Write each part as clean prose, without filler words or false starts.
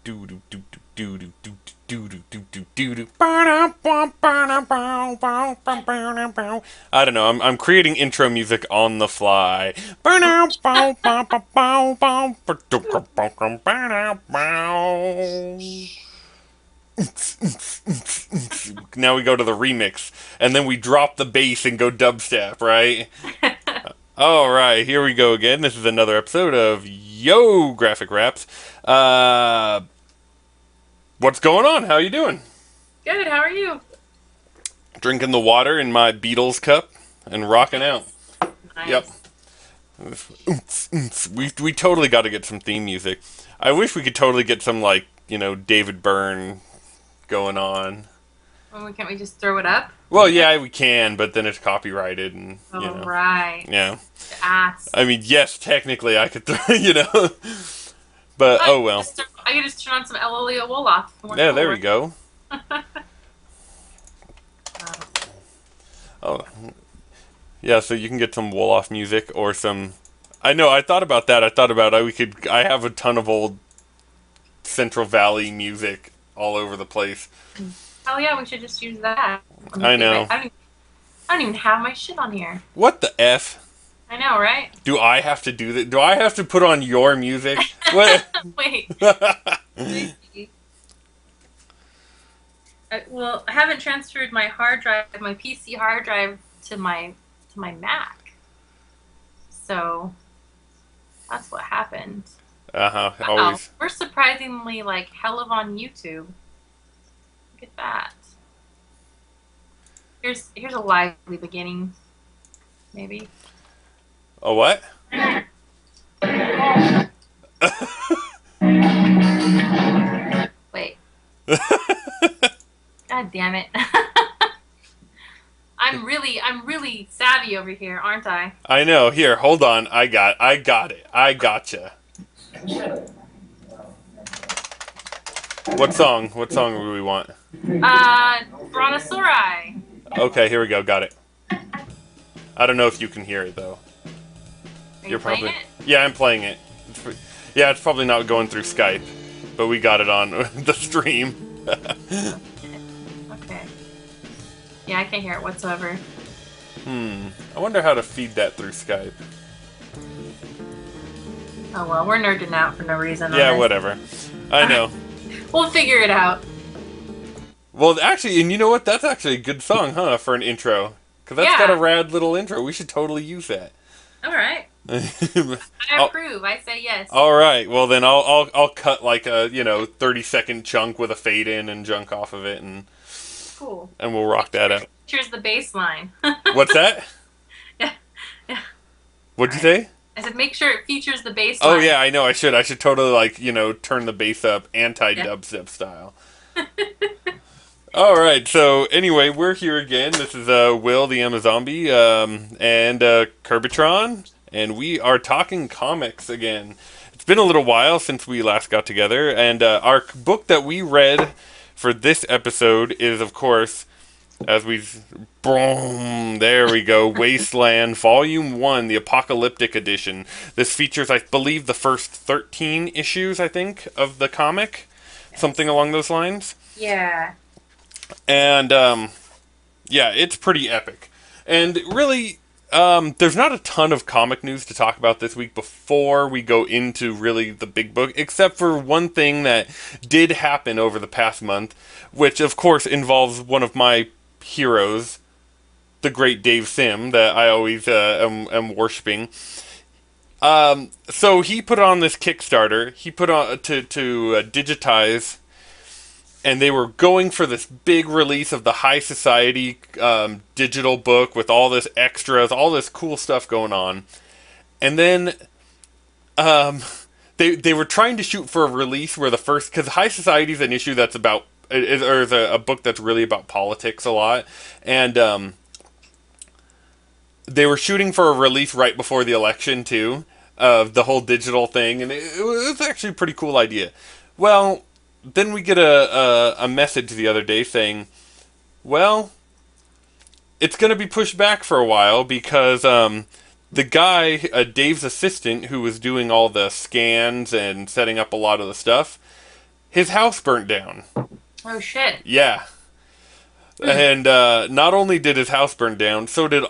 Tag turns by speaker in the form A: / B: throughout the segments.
A: I don't know. I'm creating intro music on the fly. Now we go to the remix, and then we drop the bass and go dubstep, right? All right, here we go again. This is another episode of Yo Graphic Raps. What's going on? How you doing?
B: Good, how are you?
A: Drinking the water in my Beatles cup and rocking out.
B: Nice.
A: Yep. We totally got to get some theme music. I wish we could totally get some, like, David Byrne going on.
B: Well, can't we just throw it up?
A: Well, yeah, we can, but then it's copyrighted and,
B: right.
A: Yeah.
B: Ass.
A: I mean, yes, technically I could throw, But, oh well.
B: I could just turn on some Elliot Wolof.
A: Yeah, there we go. Oh. Yeah, so you can get some Wolof music or some... I know, I thought about that. I have a ton of old Central Valley music all over the place.
B: Oh yeah, we should just use that.
A: I know.
B: I don't even have my shit on here.
A: What the F?
B: I know, right?
A: Do I have to do that? Do I have to put on your music? What?
B: Wait. I haven't transferred my hard drive, my PC hard drive, to my Mac. So that's what happened.
A: Uh-huh.
B: Wow,
A: Always.
B: we're surprisingly hell of on YouTube. Look at that. Here's a lively beginning, maybe.
A: A what?
B: Wait. God damn it. I'm really savvy over here, aren't I?
A: I know. Here, hold on. I got it. I gotcha. What song do we want?
B: Brontosauri.
A: Okay, here we go. Got it. I don't know if you can hear it though.
B: Are you playing it?
A: Yeah, I'm playing it. It's probably not going through Skype, but we got it on the stream.
B: Okay. Yeah, I can't hear it whatsoever.
A: I wonder how to feed that through Skype.
B: Oh well, we're nerding out for no reason.
A: Yeah, whatever. I know.
B: We'll figure it out.
A: Well, actually, and you know what? That's actually a good song, huh, for an intro. Because that's got a rad little intro. We should totally use that.
B: All right. I approve. I say yes.
A: All right. Well, then I'll cut like a 30-second chunk with a fade in and junk off of it, and
B: cool.
A: And we'll rock that out.
B: Here's the bass line.
A: What's that?
B: Yeah.
A: What'd you say?
B: I said make sure it features the bass line.
A: Oh yeah, I know. I should totally turn the bass up anti-dubstep style. All right. So anyway, we're here again. This is Will the Amazombie and Curbitron. And we are talking comics again. It's been a little while since we last got together, and our book that we read for this episode is, of course, boom, there we go, Wasteland, Volume 1, the Apocalyptic Edition. This features, I believe, the first 13 issues, I think, of the comic, something along those lines.
B: Yeah.
A: And, yeah, it's pretty epic. And really... there's not a ton of comic news to talk about this week before we go into really the big book, except for one thing that did happen over the past month, which of course involves one of my heroes, the great Dave Sim, that I always am worshipping. So he put on this Kickstarter. He put on to digitize. And they were going for this big release of the High Society digital book with all this extras, all this cool stuff going on. And then they were trying to shoot for a release where the first... Because High Society is an issue that's about... Or is a book that's really about politics a lot. And they were shooting for a release right before the election, too. Of the whole digital thing. And it was actually a pretty cool idea. Well... Then we get a message the other day saying, well, it's going to be pushed back for a while because the guy, Dave's assistant, who was doing all the scans and setting up a lot of the stuff, his house burnt down.
B: Oh shit.
A: Yeah.
B: Hmm.
A: And not only did his house burn down, so did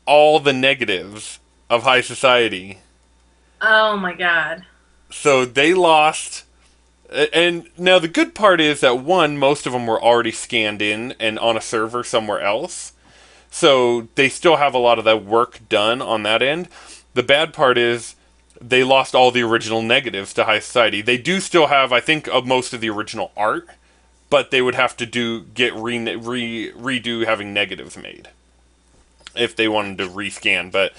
A: all the negatives of high society.
B: Oh my god.
A: So they lost. And now the good part is that one, most of them were already scanned in and on a server somewhere else. So they still have a lot of that work done on that end. The bad part is they lost all the original negatives to high society. They do still have, I think, most of the original art, but they would have to redo having negatives made if they wanted to rescan. But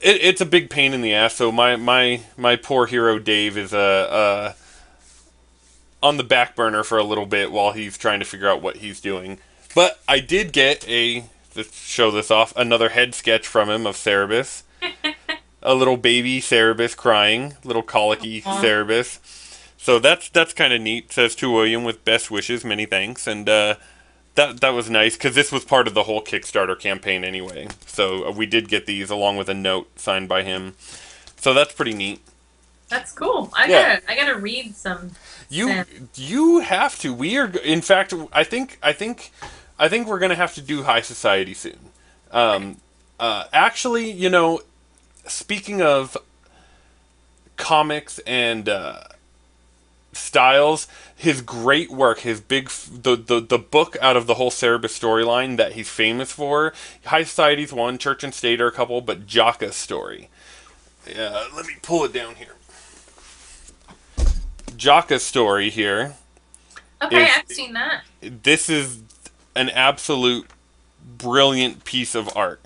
A: it's a big pain in the ass. So my poor hero Dave is on the back burner for a little bit while he's trying to figure out what he's doing. But I did get let's show this off, another head sketch from him of Cerebus. A little baby Cerebus crying, little colicky Cerebus. So that's kind of neat. Says to William with best wishes, many thanks, and that was nice because this was part of the whole Kickstarter campaign anyway. So we did get these along with a note signed by him. So that's pretty neat.
B: That's cool. I gotta read some.
A: You have to. We are, in fact, I think we're gonna have to do High Society soon. Actually, speaking of comics and styles, his great work, his the book out of the whole Cerebus storyline that he's famous for. High Society's one, Church and State are a couple, but Jaka's story. Let me pull it down here. Jaka's story here.
B: Okay, I've seen that.
A: This is an absolute brilliant piece of art.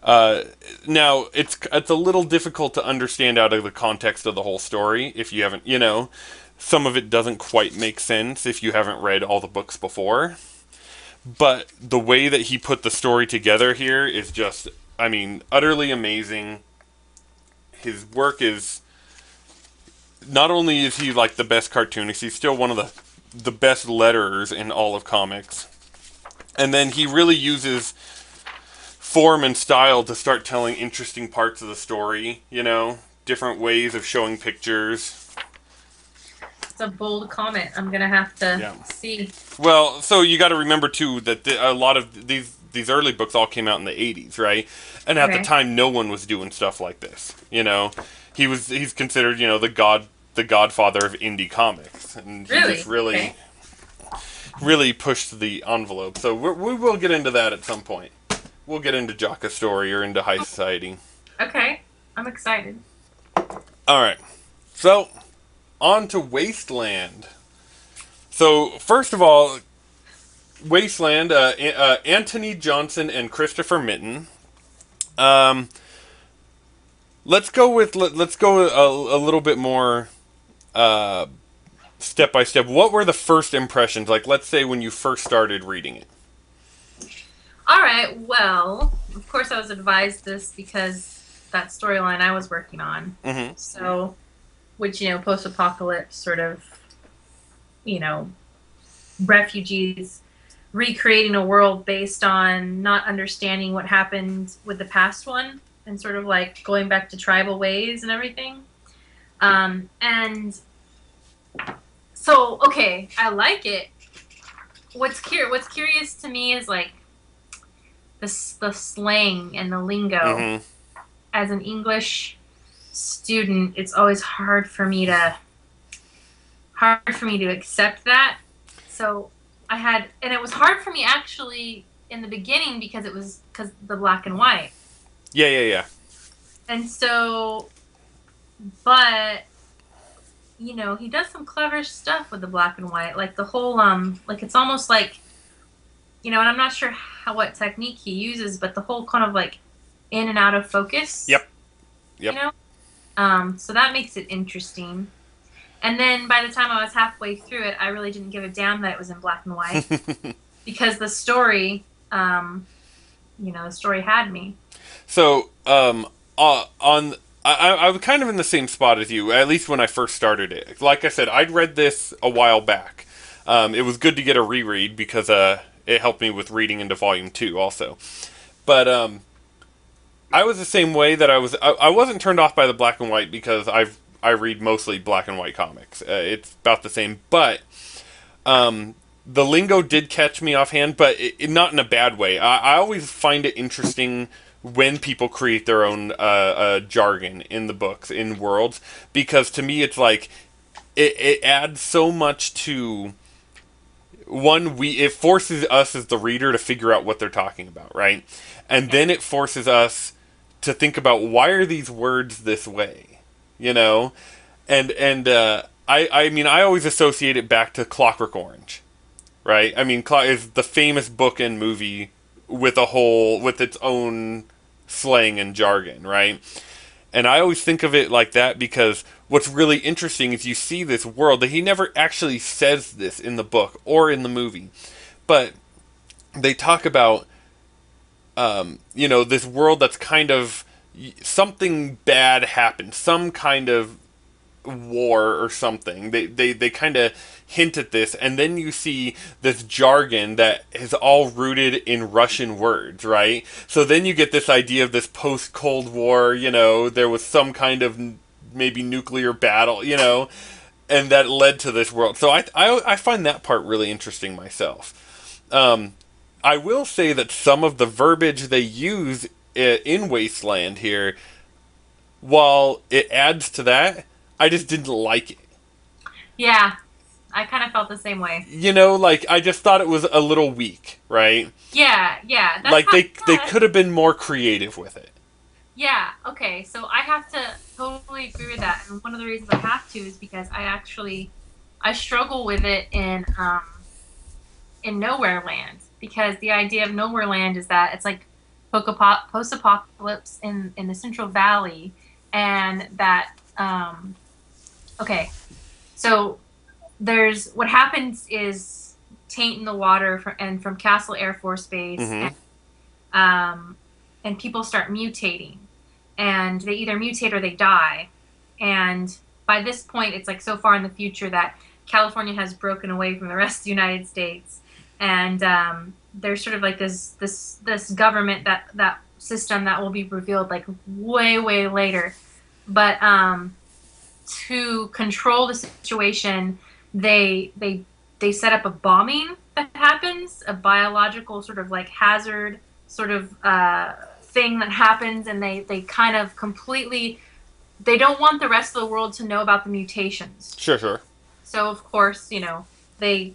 A: Now, it's a little difficult to understand out of the context of the whole story if you haven't, some of it doesn't quite make sense if you haven't read all the books before. But the way that he put the story together here is just, utterly amazing. His work is, not only is he like the best cartoonist, he's still one of the best letterers in all of comics. And then he really uses form and style to start telling interesting parts of the story, different ways of showing pictures.
B: It's a bold comment. I'm gonna have to see.
A: Well, so you got to remember too that a lot of these early books all came out in the 80s, right? And at the time, no one was doing stuff like this. He's considered the godfather of indie comics, and he just really pushed the envelope. So we will get into that at some point. We'll get into Jaka's story or into High Society.
B: Okay, I'm excited.
A: All right, so on to Wasteland. So first of all, Wasteland, Antony, Johnston, and Christopher Mitten. Let's go a little bit more step by step. What were the first impressions? Like, let's say when you first started reading it.
B: All right. Well, of course, I was advised this because that storyline I was working on.
A: Mm-hmm.
B: So, which post-apocalypse sort of, refugees recreating a world based on not understanding what happened with the past one and sort of like going back to tribal ways and everything. And so, okay, I like it. What's curious to me is like the slang and the lingo.
A: Mm-hmm.
B: As an English student, it's always hard for me to accept that. So and it was hard for me actually in the beginning because the black and white.
A: Yeah.
B: And so, but he does some clever stuff with the black and white, like the whole like it's almost like, and I'm not sure what technique he uses, but the whole kind of like in and out of focus.
A: Yep.
B: So that makes it interesting. And then by the time I was halfway through it, I really didn't give a damn that it was in black and white because the story, the story had me.
A: So, I was kind of in the same spot as you, at least when I first started it. Like I said, I'd read this a while back. It was good to get a reread because it helped me with reading into Volume 2 also. But I was the same way that I wasn't turned off by the black and white because I read mostly black and white comics. It's about the same, but the lingo did catch me offhand, but not in a bad way. I always find it interesting when people create their own jargon in the books, in worlds, because to me it's like it adds so much to one. It forces us as the reader to figure out what they're talking about, right? And then it forces us to think about, why are these words this way, you know? I mean, I always associate it back to Clockwork Orange, right? I mean, is the famous book and movie with its own slang and jargon, right? And I always think of it like that, because what's really interesting is you see this world that he never actually says this in the book or in the movie, but they talk about, this world that's kind of, something bad happened, some kind of war or something. They kind of hint at this, and then you see this jargon that is all rooted in Russian words, right? So then you get this idea of this post-Cold War, there was some kind of maybe nuclear battle, and that led to this world. So I find that part really interesting myself. I will say that some of the verbiage they use in Wasteland here, while it adds to that, I just didn't like it.
B: Yeah, I kind of felt the same way.
A: I just thought it was a little weak, right?
B: Yeah.
A: Like they could have been more creative with it.
B: Yeah, okay, so I have to totally agree with that, and one of the reasons I have to is because I struggle with it in Nowhere Land, because the idea of Nowhere Land is that it's like post-apocalypse in the Central Valley, and that okay, so there's what happens is taint in the water from Castle Air Force Base, and people start mutating, and they either mutate or they die. And by this point, it's like so far in the future that California has broken away from the rest of the United States, and there's sort of like this government, that system that will be revealed like way later. But to control the situation, they set up a bombing that happens, a biological sort of like hazard sort of thing that happens, and they kind of completely, they don't want the rest of the world to know about the mutations.
A: Sure.
B: So of course, they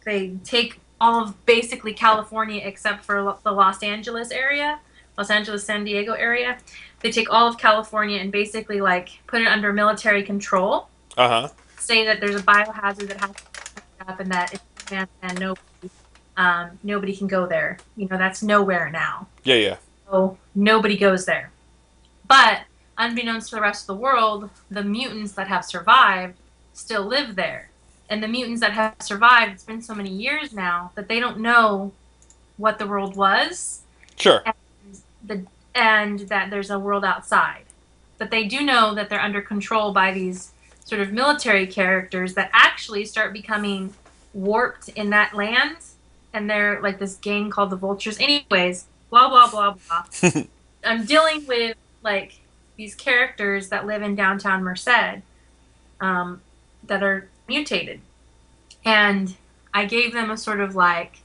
B: take all of basically California except for the Los Angeles, San Diego area. They take all of California and basically like put it under military control. Say that there's a biohazard that has to happen, that it's and nobody can go there. That's nowhere now.
A: Yeah.
B: So nobody goes there. But unbeknownst to the rest of the world, the mutants that have survived still live there. And the mutants that have survived, it's been so many years now that they don't know what the world was.
A: Sure.
B: And that there's a world outside. But they do know that they're under control by these sort of military characters that actually start becoming warped in that land. And they're like this gang called the Vultures. Anyways, blah, blah, blah, blah. I'm dealing with like these characters that live in downtown Merced, that are mutated. And I gave them a sort of like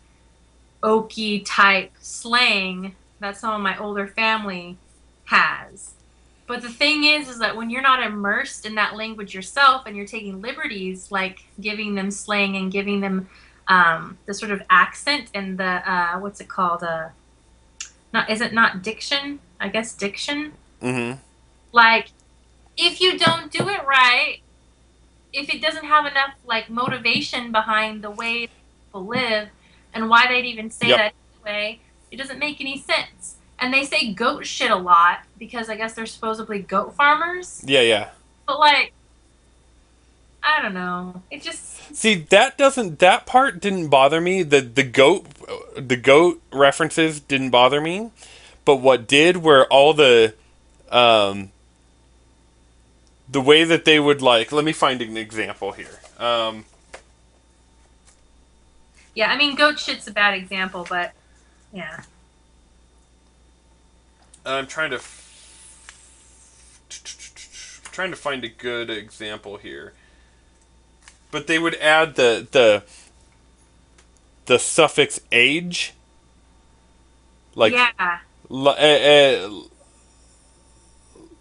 B: Okie type slang that some of my older family has. But the thing is that when you're not immersed in that language yourself, and you're taking liberties like giving them slang and giving them the sort of accent and the what's it called? Not diction? I guess diction.
A: Mm-hmm.
B: Like, if you don't do it right, if it doesn't have enough like motivation behind the way people live and why they'd even say that anyway, it doesn't make any sense. And they say goat shit a lot because I guess they're supposedly goat farmers.
A: Yeah.
B: But like, I don't know. It just
A: that part didn't bother me. The goat references didn't bother me. But what did were all the way that they would like. Let me find an example here.
B: Yeah, I mean, goat shit's a bad example, but yeah.
A: I'm trying to. trying to find a good example here. But they would add the suffix age, like
B: Yeah.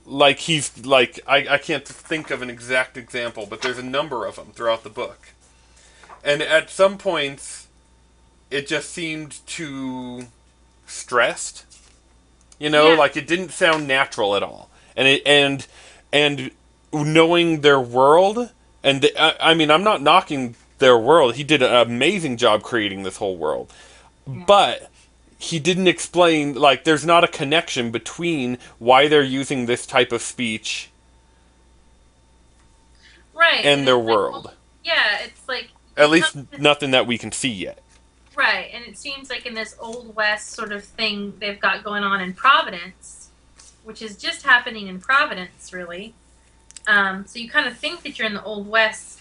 A: like he's like I can't think of an exact example, but there's a number of them throughout the book, and at some points it just seemed too stressed,
B: Yeah.
A: like it didn't sound natural at all, and knowing their world, and I mean I'm not knocking their world. He did an amazing job creating this whole world,
B: Yeah.
A: but he didn't explain, like, there's not a connection between why they're using this type of speech
B: Right.
A: and their
B: it's like,
A: world.
B: yeah, it's like
A: At least nothing that we can see yet.
B: right, and it seems like in this Old West sort of thing they've got going on in Providence, which is just happening in Providence, really. So you kind of think that you're in the Old West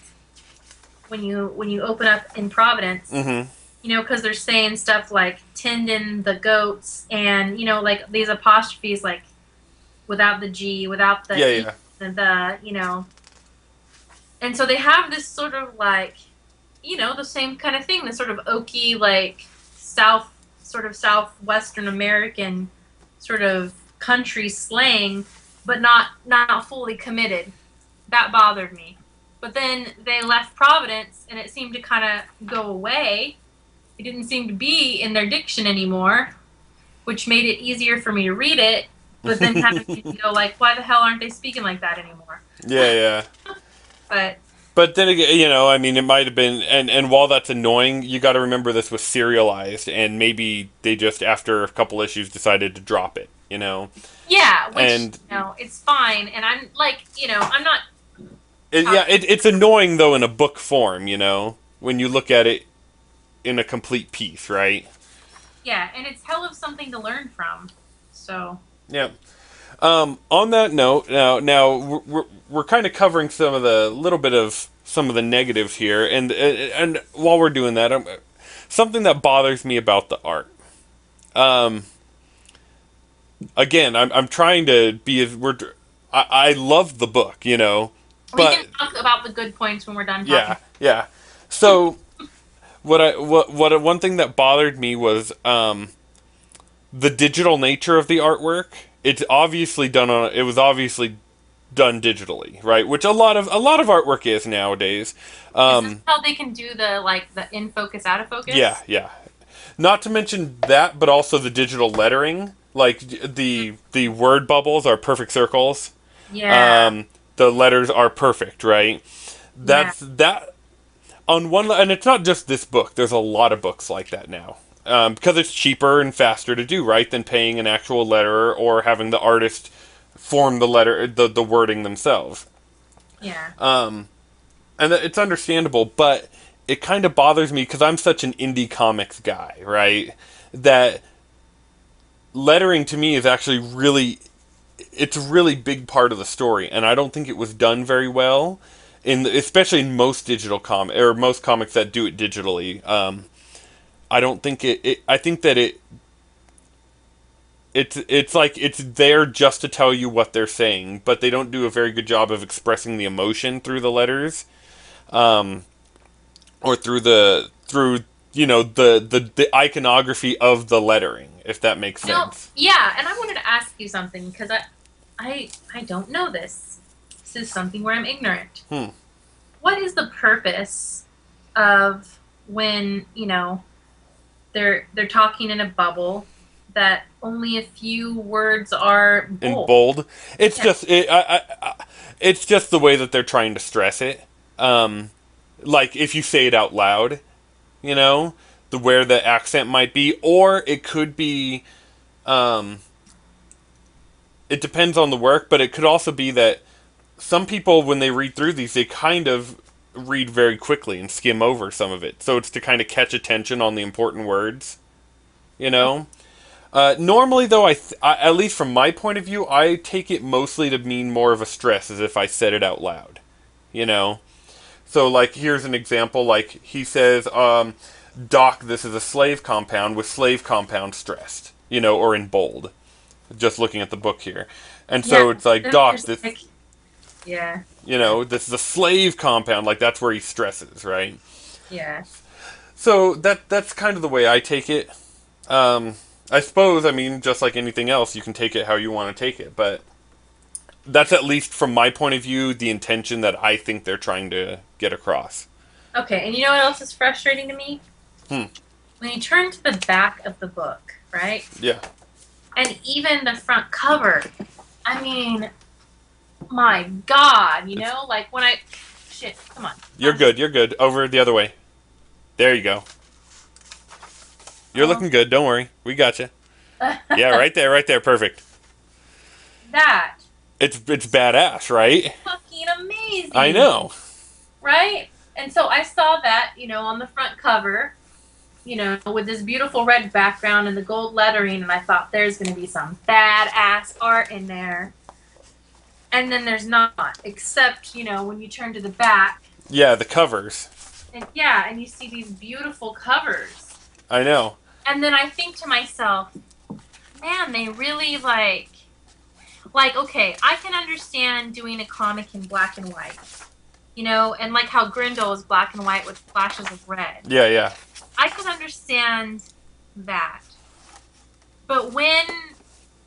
B: when you open up in Providence.
A: Mm-hmm.
B: Because they're saying stuff like tending the goats and, like these apostrophes, like without the G, without the E,
A: Yeah.
B: the. And so they have this sort of like, the same kind of thing, this sort of oaky, like southwestern American sort of country slang, but not fully committed. That bothered me. But then they left Providence and it seemed to kind of go away. It didn't seem to be in their diction anymore, which made it easier for me to read it, but then having to go like, why the hell aren't they speaking like that anymore?
A: Yeah.
B: But
A: then again, I mean, it might have been, and while that's annoying, you got to remember this was serialized, and maybe they just, after a couple issues, decided to drop it,
B: yeah, which,
A: and
B: it's fine, and I'm like, I'm not...
A: it's annoying, though, in a book form, when you look at it in a complete piece, right?
B: Yeah, and it's hell of something to learn from, so...
A: Yeah. On that note, now we're kind of covering some of the negatives here, and while we're doing that, something that bothers me about the art. Again, I'm trying to be as I love the book, but
B: we can talk about the good points when we're done talking.
A: Yeah. So one thing that bothered me was the digital nature of the artwork. It was obviously done digitally, right? Which a lot of artwork is nowadays.
B: Is this how they can do the in focus, out of focus?
A: Yeah. Not to mention that, but also the digital lettering, like the word bubbles are perfect circles.
B: Yeah.
A: The letters are perfect, right? That on one, and it's not just this book. There's a lot of books like that now. Because it's cheaper and faster to do, right, than paying an actual letterer or having the artist form the wording themselves.
B: Yeah.
A: And it's understandable, but it kind of bothers me because I'm such an indie comics guy, right? That lettering to me is actually it's a really big part of the story, and I don't think it was done very well, especially in most digital most comics that do it digitally. I don't think I think that it's like it's there just to tell you what they're saying, but they don't do a very good job of expressing the emotion through the letters, or through the iconography of the lettering, if that makes sense.
B: Yeah, and I wanted to ask you something because I don't know this. This is something where I'm ignorant. What is the purpose of when they're talking in a bubble that only a few words are bold?
A: In bold. It's just it's just the way that they're trying to stress it. Like if you say it out loud, where the accent might be, or it could be it depends on the work, but it could also be that some people, when they read through these, they kind of read very quickly and skim over some of it. So it's to kind of catch attention on the important words, Normally, though, I at least from my point of view, I take it mostly to mean more of a stress, as if I said it out loud, So, like, here's an example. Like, he says, Doc, this is a slave compound with slave compound stressed, or in bold. Just looking at the book here. And so it's like, Doc, this...
B: Yeah.
A: You know, this the slave compound, like that's where he stresses, right?
B: Yeah.
A: So that's kind of the way I take it. Um, I suppose, I mean, just like anything else, you can take it how you want to take it, but that's at least from my point of view the intention that I think they're trying to get across.
B: Okay, and you know what else is frustrating to me?
A: Hmm.
B: When you turn to the back of the book, right?
A: Yeah.
B: And even the front cover. I mean, my God, you know, like when I shit, come on.
A: You're good. You're good. Over the other way. There you go. You're
B: Oh.
A: looking good. Don't worry. We got you. Yeah, right there. Right there. Perfect.
B: That
A: It's badass, right?
B: fucking
A: I
B: amazing.
A: know.
B: Right? And so I saw that, you know, on the front cover, you know, with this beautiful red background and the gold lettering, and I thought there's going to be some badass art in there. And then there's not, except, you know, when you turn to the back,
A: Yeah, the covers.
B: and yeah, and you see these beautiful covers.
A: I know.
B: And then I think to myself, man, they really like okay, I can understand doing a comic in black and white. You know, and like how Grindel is black and white with flashes of red.
A: Yeah, yeah.
B: I can understand that. But when,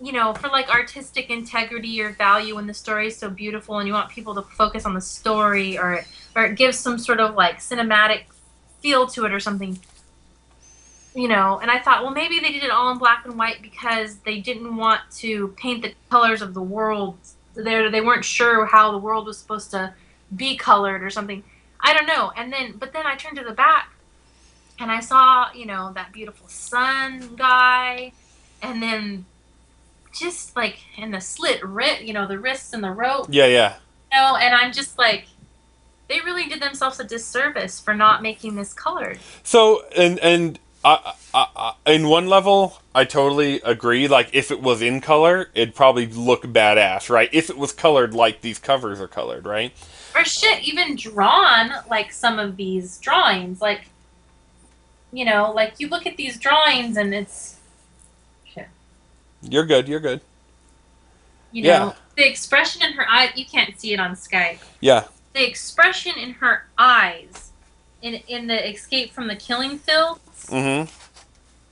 B: you know, for like artistic integrity or value when the story is so beautiful and you want people to focus on the story or it gives some sort of like cinematic feel to it or something, you know, and I thought, well, maybe they did it all in black and white because they didn't want to paint the colors of the world. They weren't sure how the world was supposed to be colored or something. I don't know. But then I turned to the back and I saw, you know, that beautiful sun guy, and then just like in the slit wrist, you know, the wrists and the rope,
A: Yeah, yeah.
B: you know, and I'm just like, they really did themselves a disservice for not making this colored.
A: So, and in one level, I totally agree. Like, if it was in color, it'd probably look badass, right? If it was colored like these covers are colored, right?
B: Or shit, even drawn like some of these drawings, like, you know, like you look at these drawings and it's shit.
A: You're good. You're good.
B: You
A: Yeah.
B: know, the expression in her eye, you can't see it on Skype.
A: Yeah.
B: The expression in her eyes in the Escape from the Killing Fields,
A: Mm-hmm.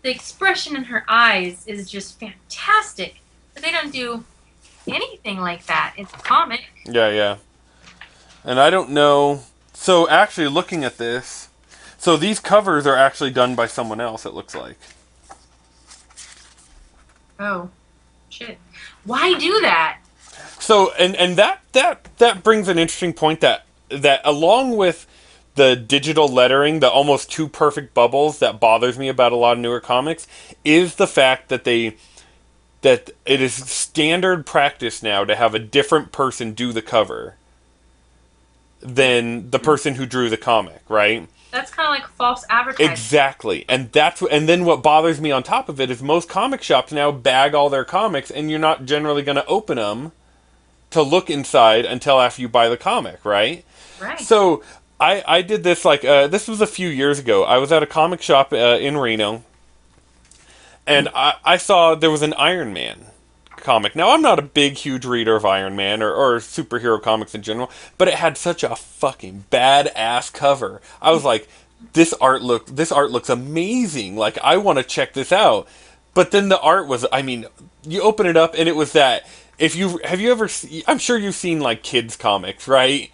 B: the expression in her eyes is just fantastic. But they don't do anything like that. It's a comic.
A: Yeah, yeah. And I don't know. So, actually, looking at this, so these covers are actually done by someone else, it looks like.
B: Oh, shit. Why do that?
A: So, and that brings an interesting point that along with the digital lettering, the almost too perfect bubbles that bothers me about a lot of newer comics, is the fact that that it is standard practice now to have a different person do the cover than the person who drew the comic, right?
B: That's kind of like false advertising.
A: Exactly, and then what bothers me on top of it is most comic shops now bag all their comics, and you're not generally going to open them to look inside until after you buy the comic, right?
B: Right.
A: So I did this like this was a few years ago. I was at a comic shop in Reno, and I saw there was an Iron Man comic. Now I'm not a big, huge reader of Iron Man or superhero comics in general, but it had such a fucking badass cover. I was like, this art looks amazing. Like I want to check this out. But then the art was, I mean, you open it up and it was that. If you have you ever, I'm sure you've seen like kids comics, right?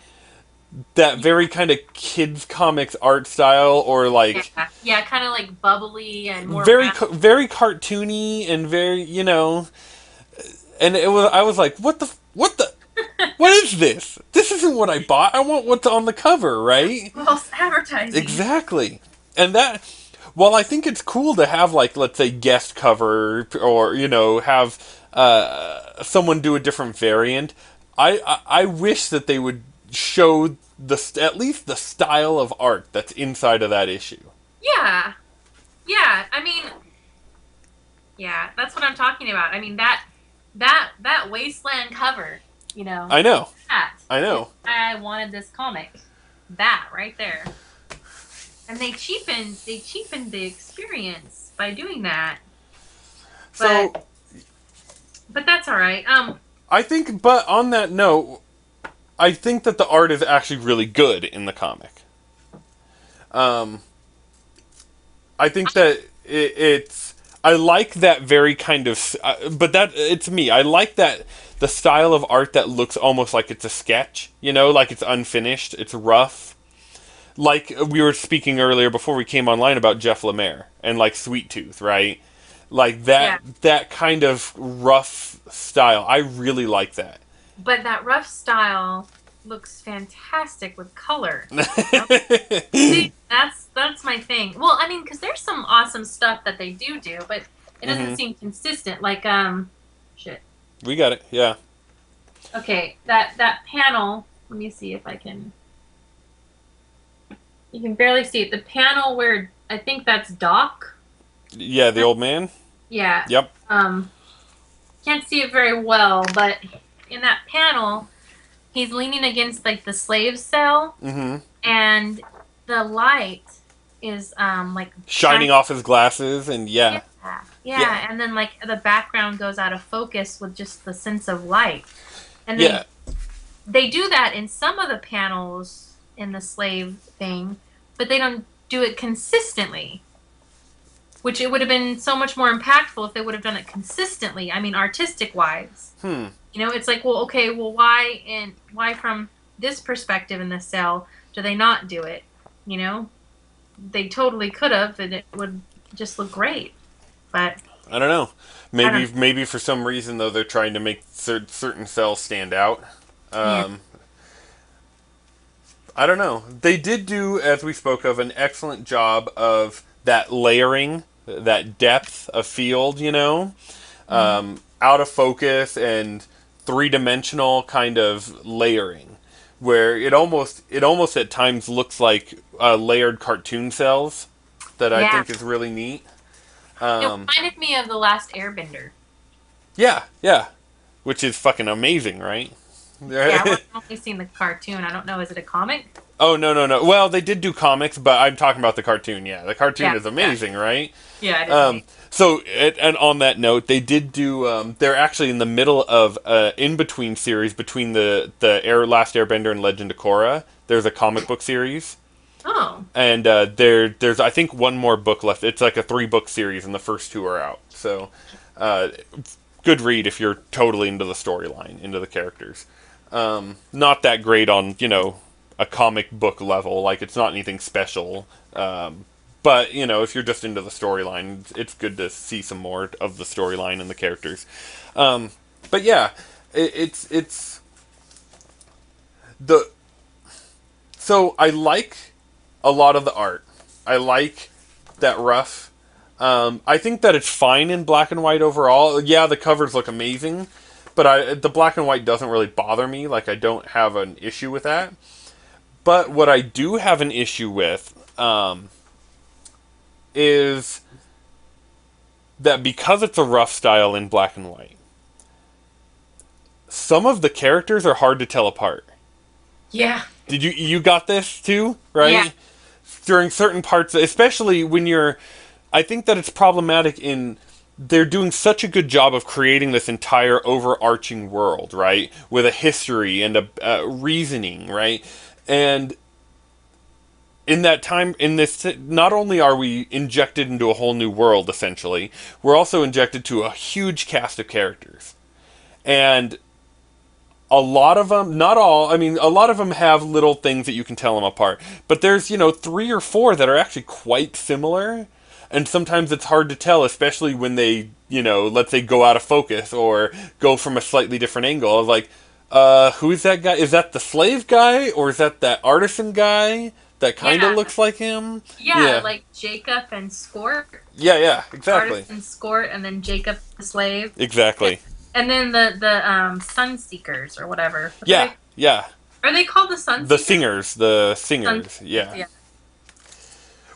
A: That very kind of kids comics art style, or like
B: yeah, kind of like bubbly and more
A: very cartoony and very, you know. And it was, I was like, what the what is this? This isn't what I bought. I want what's on the cover, right?
B: false advertising.
A: Exactly. And that, while I think it's cool to have, like, let's say guest cover, or, you know, have someone do a different variant, I wish that they would show at least the style of art that's inside of that issue.
B: Yeah. Yeah, I mean, yeah, that's what I'm talking about. I mean, that Wasteland cover, you know.
A: I know.
B: That.
A: I know.
B: I wanted this comic. That right there. And they cheapened the experience by doing that.
A: So,
B: But that's all right.
A: I think, but on that note, I think that the art is actually really good in the comic. Um, I think that it's. I like that very kind of, but that it's me. I like that the style of art that looks almost like it's a sketch. You know, like it's unfinished. It's rough. Like we were speaking earlier before we came online about Jeff Lemire and like Sweet Tooth, right? Like
B: Yeah.
A: that kind of rough style. I really like that.
B: But that rough style looks fantastic with color. You know? See, that's my thing. Well, I mean, because there's some awesome stuff that they do, but it doesn't
A: Hmm.
B: seem consistent. Like, shit.
A: We got it. Yeah.
B: Okay, that panel. Let me see if I can. You can barely see it. The panel where I think that's Doc.
A: Yeah, the old man.
B: Yeah.
A: Yep.
B: Can't see it very well, but in that panel, he's leaning against like the slave cell,
A: Hmm.
B: and the light is like
A: Shining off his glasses, and yeah.
B: yeah,
A: Yeah.
B: yeah, and then like the background goes out of focus with just the sense of light, and
A: Yeah.
B: they do that in some of the panels in the slave thing, but they don't do it consistently. Which it would have been so much more impactful if they would have done it consistently. I mean, artistic wise.
A: Hmm.
B: You know, it's like, well, okay, well, why from this perspective in the cell do they not do it? You know, they totally could have, and it would just look great. But
A: I don't know.
B: I don't.
A: Maybe for some reason though they're trying to make certain cells stand out.
B: Yeah,
A: Um, I don't know. They did do, as we spoke of, an excellent job of that layering, that depth of field. You know, out of focus and three-dimensional kind of layering, where it almost at times looks like layered cartoon cells. That I
B: yeah.
A: think is really neat.
B: It
A: Um,
B: reminded me of the last Airbender.
A: yeah, yeah, which is fucking amazing, right?
B: Yeah, well, I've only seen the cartoon. I don't know. Is it a comic?
A: Oh, no, no, no. Well, they did do comics, but I'm talking about the cartoon. Yeah, the cartoon
B: Yeah,
A: is
B: yeah,
A: amazing, right?
B: yeah. It is
A: Um,
B: amazing.
A: so, and on that note, they did do. They're actually in the middle of in between series between the Last Airbender and Legend of Korra. There's a comic book series,
B: Oh,
A: and there's I think one more book left. It's like a 3-book series, and the first 2 are out. So, uh, good read if you're totally into the storyline, into the characters. Not that great on a comic book level. Like it's not anything special. But if you're just into the storyline, it's good to see some more of the storyline and the characters. But yeah, it's the so I like a lot of the art. I like that rough. I think that it's fine in black and white overall. Yeah, the covers look amazing, but the black and white doesn't really bother me. Like I don't have an issue with that. But what I do have an issue with is that because it's a rough style in black and white, some of the characters are hard to tell apart.
B: yeah,
A: Did you got this too,
B: yeah,
A: right? During certain parts, especially when you're I think that it's problematic in they're doing such a good job of creating this entire overarching world, right? With a history and a reasoning, right? And in that time, in this, not only are we injected into a whole new world, essentially, we're also injected to a huge cast of characters. And a lot of them, not all, I mean, a lot of them have little things that you can tell them apart. But there's, 3 or 4 that are actually quite similar. And sometimes it's hard to tell, especially when they, let's say go out of focus or go from a slightly different angle. I was like, who's that guy? Is that the slave guy? Or is that artisan guy that kind of
B: yeah,
A: looks like him?
B: yeah.
A: Yeah.
B: Like Jacob and Skort,
A: Yeah, yeah, exactly.
B: artist and Skort, and then Jacob the slave,
A: Exactly.
B: and then the Sun Seekers or whatever.
A: Yeah, yeah.
B: Are they called the Sun
A: The
B: Seekers?
A: singers,
B: Sun,
A: yeah.
B: yeah,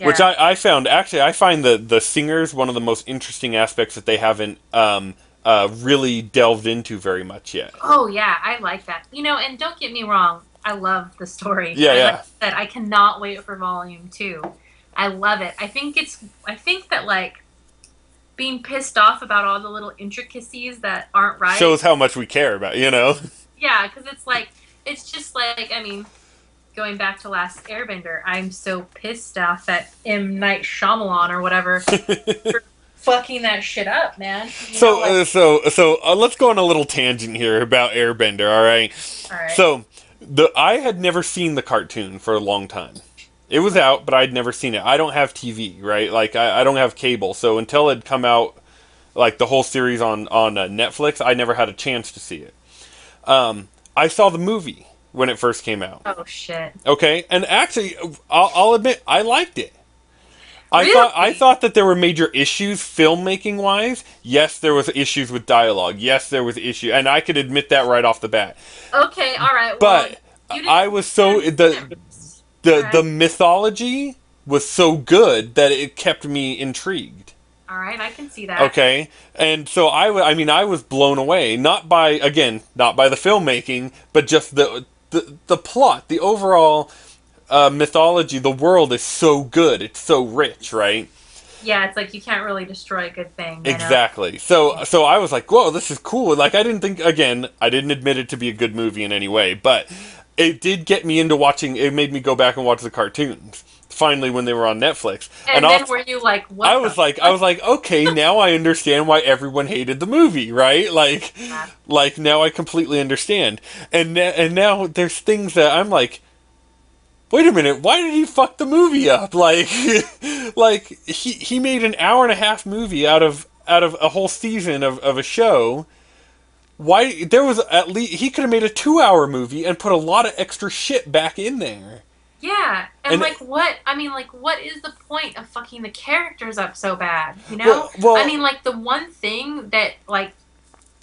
A: Which
B: yeah.
A: I found, actually, I find the singers one of the most interesting aspects that they haven't really delved into very much yet.
B: Oh yeah, I like that. And don't get me wrong, I love the story.
A: Yeah,
B: Like
A: yeah.
B: I said, I cannot wait for volume 2. I love it. I think that like being pissed off about all the little intricacies that aren't right.
A: Shows how much we care about,
B: Yeah, because it's like It's just like, I mean, going back to Last Airbender, I'm so pissed off at M. Night Shyamalan or whatever for fucking that shit up, man. You know, like,
A: Let's go on a little tangent here about Airbender. All right.
B: all right.
A: So I had never seen the cartoon for a long time. It was out, but I'd never seen it. I don't have TV, right? Like I don't have cable, so until it come out, like the whole series on Netflix, I never had a chance to see it. I saw the movie when it first came out.
B: Oh shit.
A: Okay, and actually, I'll admit I liked it.
B: Really?
A: I thought that there were major issues filmmaking wise. Yes, there was issues with dialogue. Yes, there was issue, and I could admit that right off the bat.
B: Okay, all right. Well,
A: But I was so the mythology was so good that it kept me intrigued.
B: All right, I can see that.
A: Okay, and so I mean, I was blown away. Not by the filmmaking, but just the plot, the overall mythology. The world is so good. It's so rich, right?
B: Yeah, it's like you can't really destroy a good thing. You know?
A: Exactly. So I was like, whoa, this is cool. Like I didn't admit it to be a good movie in any way, but it did get me into watching. It made me go back and watch the cartoons. Finally, when they were on Netflix,
B: and then were you like, what?
A: I was like, okay, now I understand why everyone hated the movie, right? Like now I completely understand. And now there's things that I'm like, wait a minute, why did he fuck the movie up? Like, like he made an hour and a half movie out of a whole season of a show. Why there was at least he could have made a 2-hour movie and put a lot of extra shit back in there.
B: Yeah, and like what? I mean, like what is the point of fucking the characters up so bad? You know?
A: Well,
B: I mean, like the one thing that like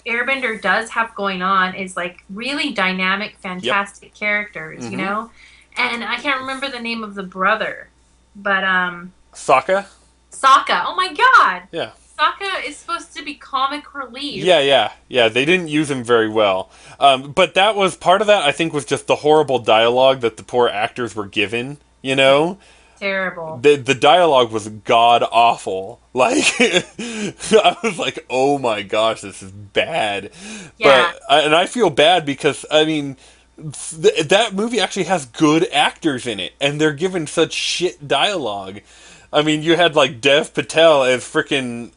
B: Airbender does have going on is like really dynamic, fantastic characters.
A: Mm-hmm.
B: You know, and I can't remember the name of the brother, but
A: Sokka.
B: Sokka. Oh my god.
A: Yeah.
B: Sokka is supposed to be comic relief.
A: Yeah. They didn't use him very well. But that was part of that. I think was just the horrible dialogue that the poor actors were given. You know,
B: terrible.
A: The dialogue was god awful. Like I was like, oh my gosh, this is bad.
B: Yeah.
A: But I feel bad because I mean. That movie actually has good actors in it, and they're given such shit dialogue. I mean, you had like Dev Patel as Prince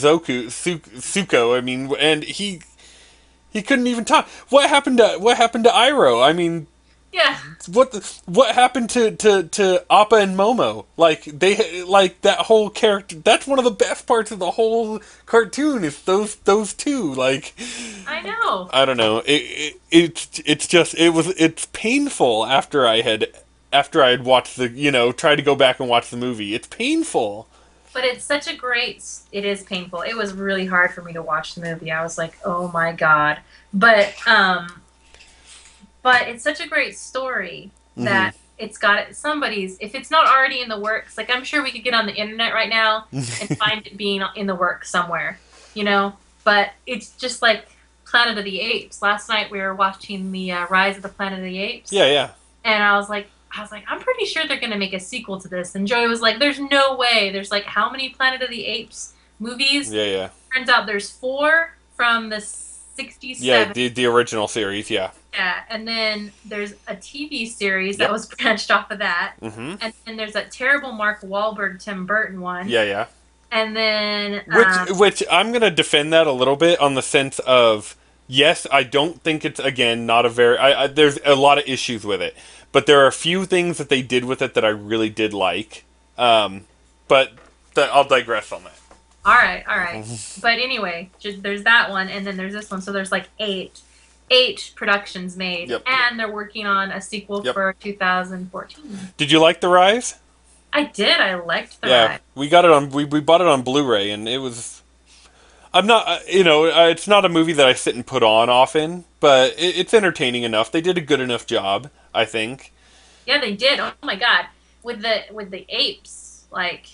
A: Zuko. I mean, and he couldn't even talk. What happened to Iroh? I mean,
B: yeah.
A: What happened to Appa and Momo? Like that whole character. That's one of the best parts of the whole cartoon. Is those two. Like,
B: I know.
A: I don't know. It's painful after I had watched tried to go back and watch the movie. It's painful.
B: But it's such a great. It is painful. It was really hard for me to watch the movie. I was like, oh my god. But it's such a great story that it's got somebody's. If it's not already in the works, like I'm sure we could get on the internet right now and find it being in the works somewhere, you know. But it's just like Planet of the Apes. Last night we were watching the Rise of the Planet of the Apes.
A: Yeah.
B: And I was like, I'm pretty sure they're gonna make a sequel to this. And Joey was like, there's no way. There's like how many Planet of the Apes movies?
A: Yeah.
B: Turns out there's 4 from the 60s.
A: Yeah, the original series, yeah.
B: Yeah, and then there's a TV series that was branched off of that.
A: Mm-hmm.
B: And then there's that terrible Mark Wahlberg, Tim Burton one.
A: Yeah.
B: And then...
A: Which I'm going to defend that a little bit on the sense of, yes, I don't think it's, again, not a very... there's a lot of issues with it. But there are a few things that they did with it that I really did like. But I'll digress on that.
B: All right. But anyway, there's that one, and then there's this one. So there's like 8 productions made, and they're working on a sequel for 2014.
A: Did you like The Rise?
B: I did. I liked The Rise.
A: We got it on. We bought it on Blu-ray, and it was. I'm not. It's not a movie that I sit and put on often, but it's entertaining enough. They did a good enough job, I think.
B: Yeah, they did. Oh my god, with the apes, like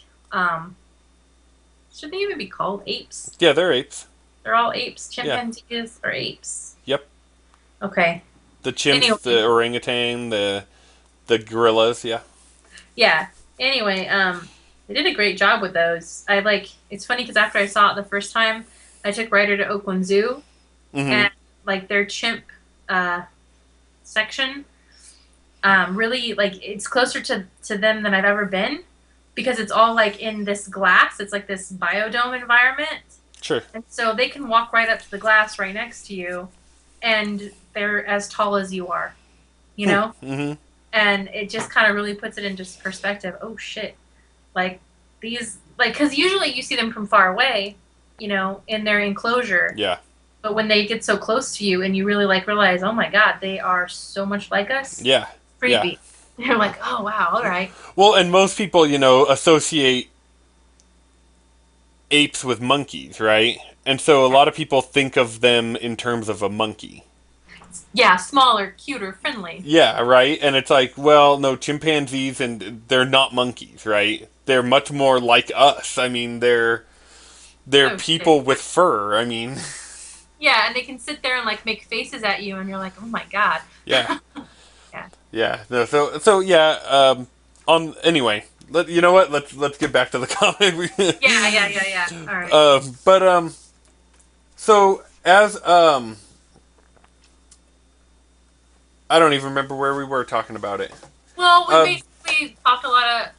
B: should they even be called apes?
A: Yeah, they're apes.
B: They're all apes. Chimpanzees are apes.
A: Yep.
B: Okay.
A: The chimps, the orangutan, the gorillas, yeah.
B: Yeah. Anyway, they did a great job with those. It's funny because after I saw it the first time, I took Ryder to Oakland Zoo, and like their chimp section. Really, like, it's closer to them than I've ever been because it's all like in this glass. It's like this biodome environment.
A: Sure.
B: And so they can walk right up to the glass right next to you, and they're as tall as you are, you know?
A: Mm-hmm.
B: And it just kind of really puts it into perspective. Oh, shit. Like, these, like, because usually you see them from far away, you know, in their enclosure.
A: Yeah.
B: But when they get so close to you and you really, like, realize, oh, my God, they are so much like us.
A: Yeah.
B: Creepy.
A: Yeah.
B: You're like, oh, wow, all right.
A: Well, and most people, associate apes with monkeys, right? And so a lot of people think of them in terms of a monkey.
B: Yeah, smaller, cuter, friendly.
A: Yeah, right? And it's like, well, no, chimpanzees, and they're not monkeys, right? They're much more like us. I mean, they're
B: Oh,
A: people
B: shit.
A: with fur. I mean,
B: Yeah, and they can sit there and, like, make faces at you, and you're like, oh, my God.
A: yeah.
B: Yeah.
A: Yeah. No, so yeah, anyway, you know what? Let's get back to the comic.
B: Yeah. All right.
A: So as I don't even remember where we were talking about it.
B: Well, we basically talked a lot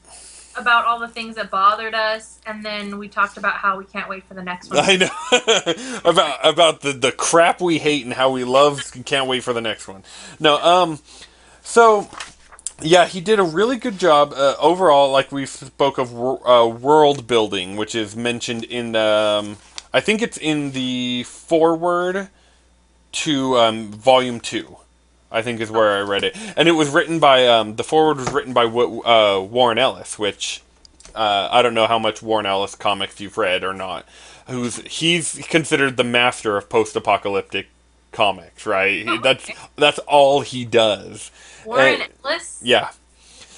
B: about all the things that bothered us, and then we talked about how we can't wait for the next one.
A: I know about the crap we hate and how we love and can't wait for the next one. No, so yeah, he did a really good job overall. Like we spoke of world building, which is mentioned in I think it's in the foreword to volume 2. I think is where I read it, and it was written by the foreword was written by Warren Ellis, which I don't know how much Warren Ellis comics you've read or not. He's considered the master of post-apocalyptic comics, right?
B: Oh, okay.
A: That's all he does.
B: Warren Ellis?
A: Yeah.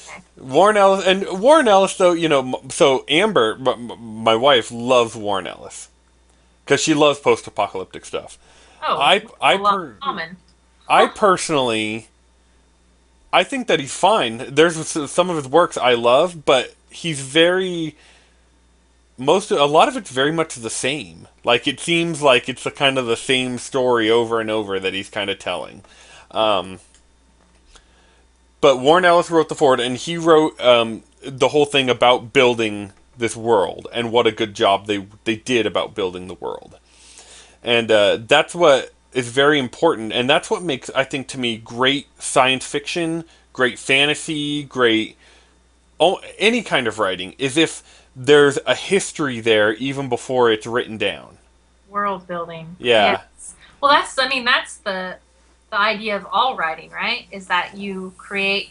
B: Okay.
A: Warren Ellis, though, so Amber, my wife, loves Warren Ellis because she loves post-apocalyptic stuff.
B: Oh, common.
A: I personally, I think that he's fine. There's some of his works I love, but he's a lot of it's very much the same. Like it seems like it's kind of the same story over and over that he's kind of telling. But Warren Ellis wrote the foreword, and he wrote the whole thing about building this world and what a good job they did about building the world. And that's what is very important, and that's what makes, I think, to me, great science fiction, great fantasy, great any kind of writing, is if there's a history there even before it's written down.
B: World building.
A: Yeah.
B: Yes. Well, that's the idea of all writing, right? Is that you create,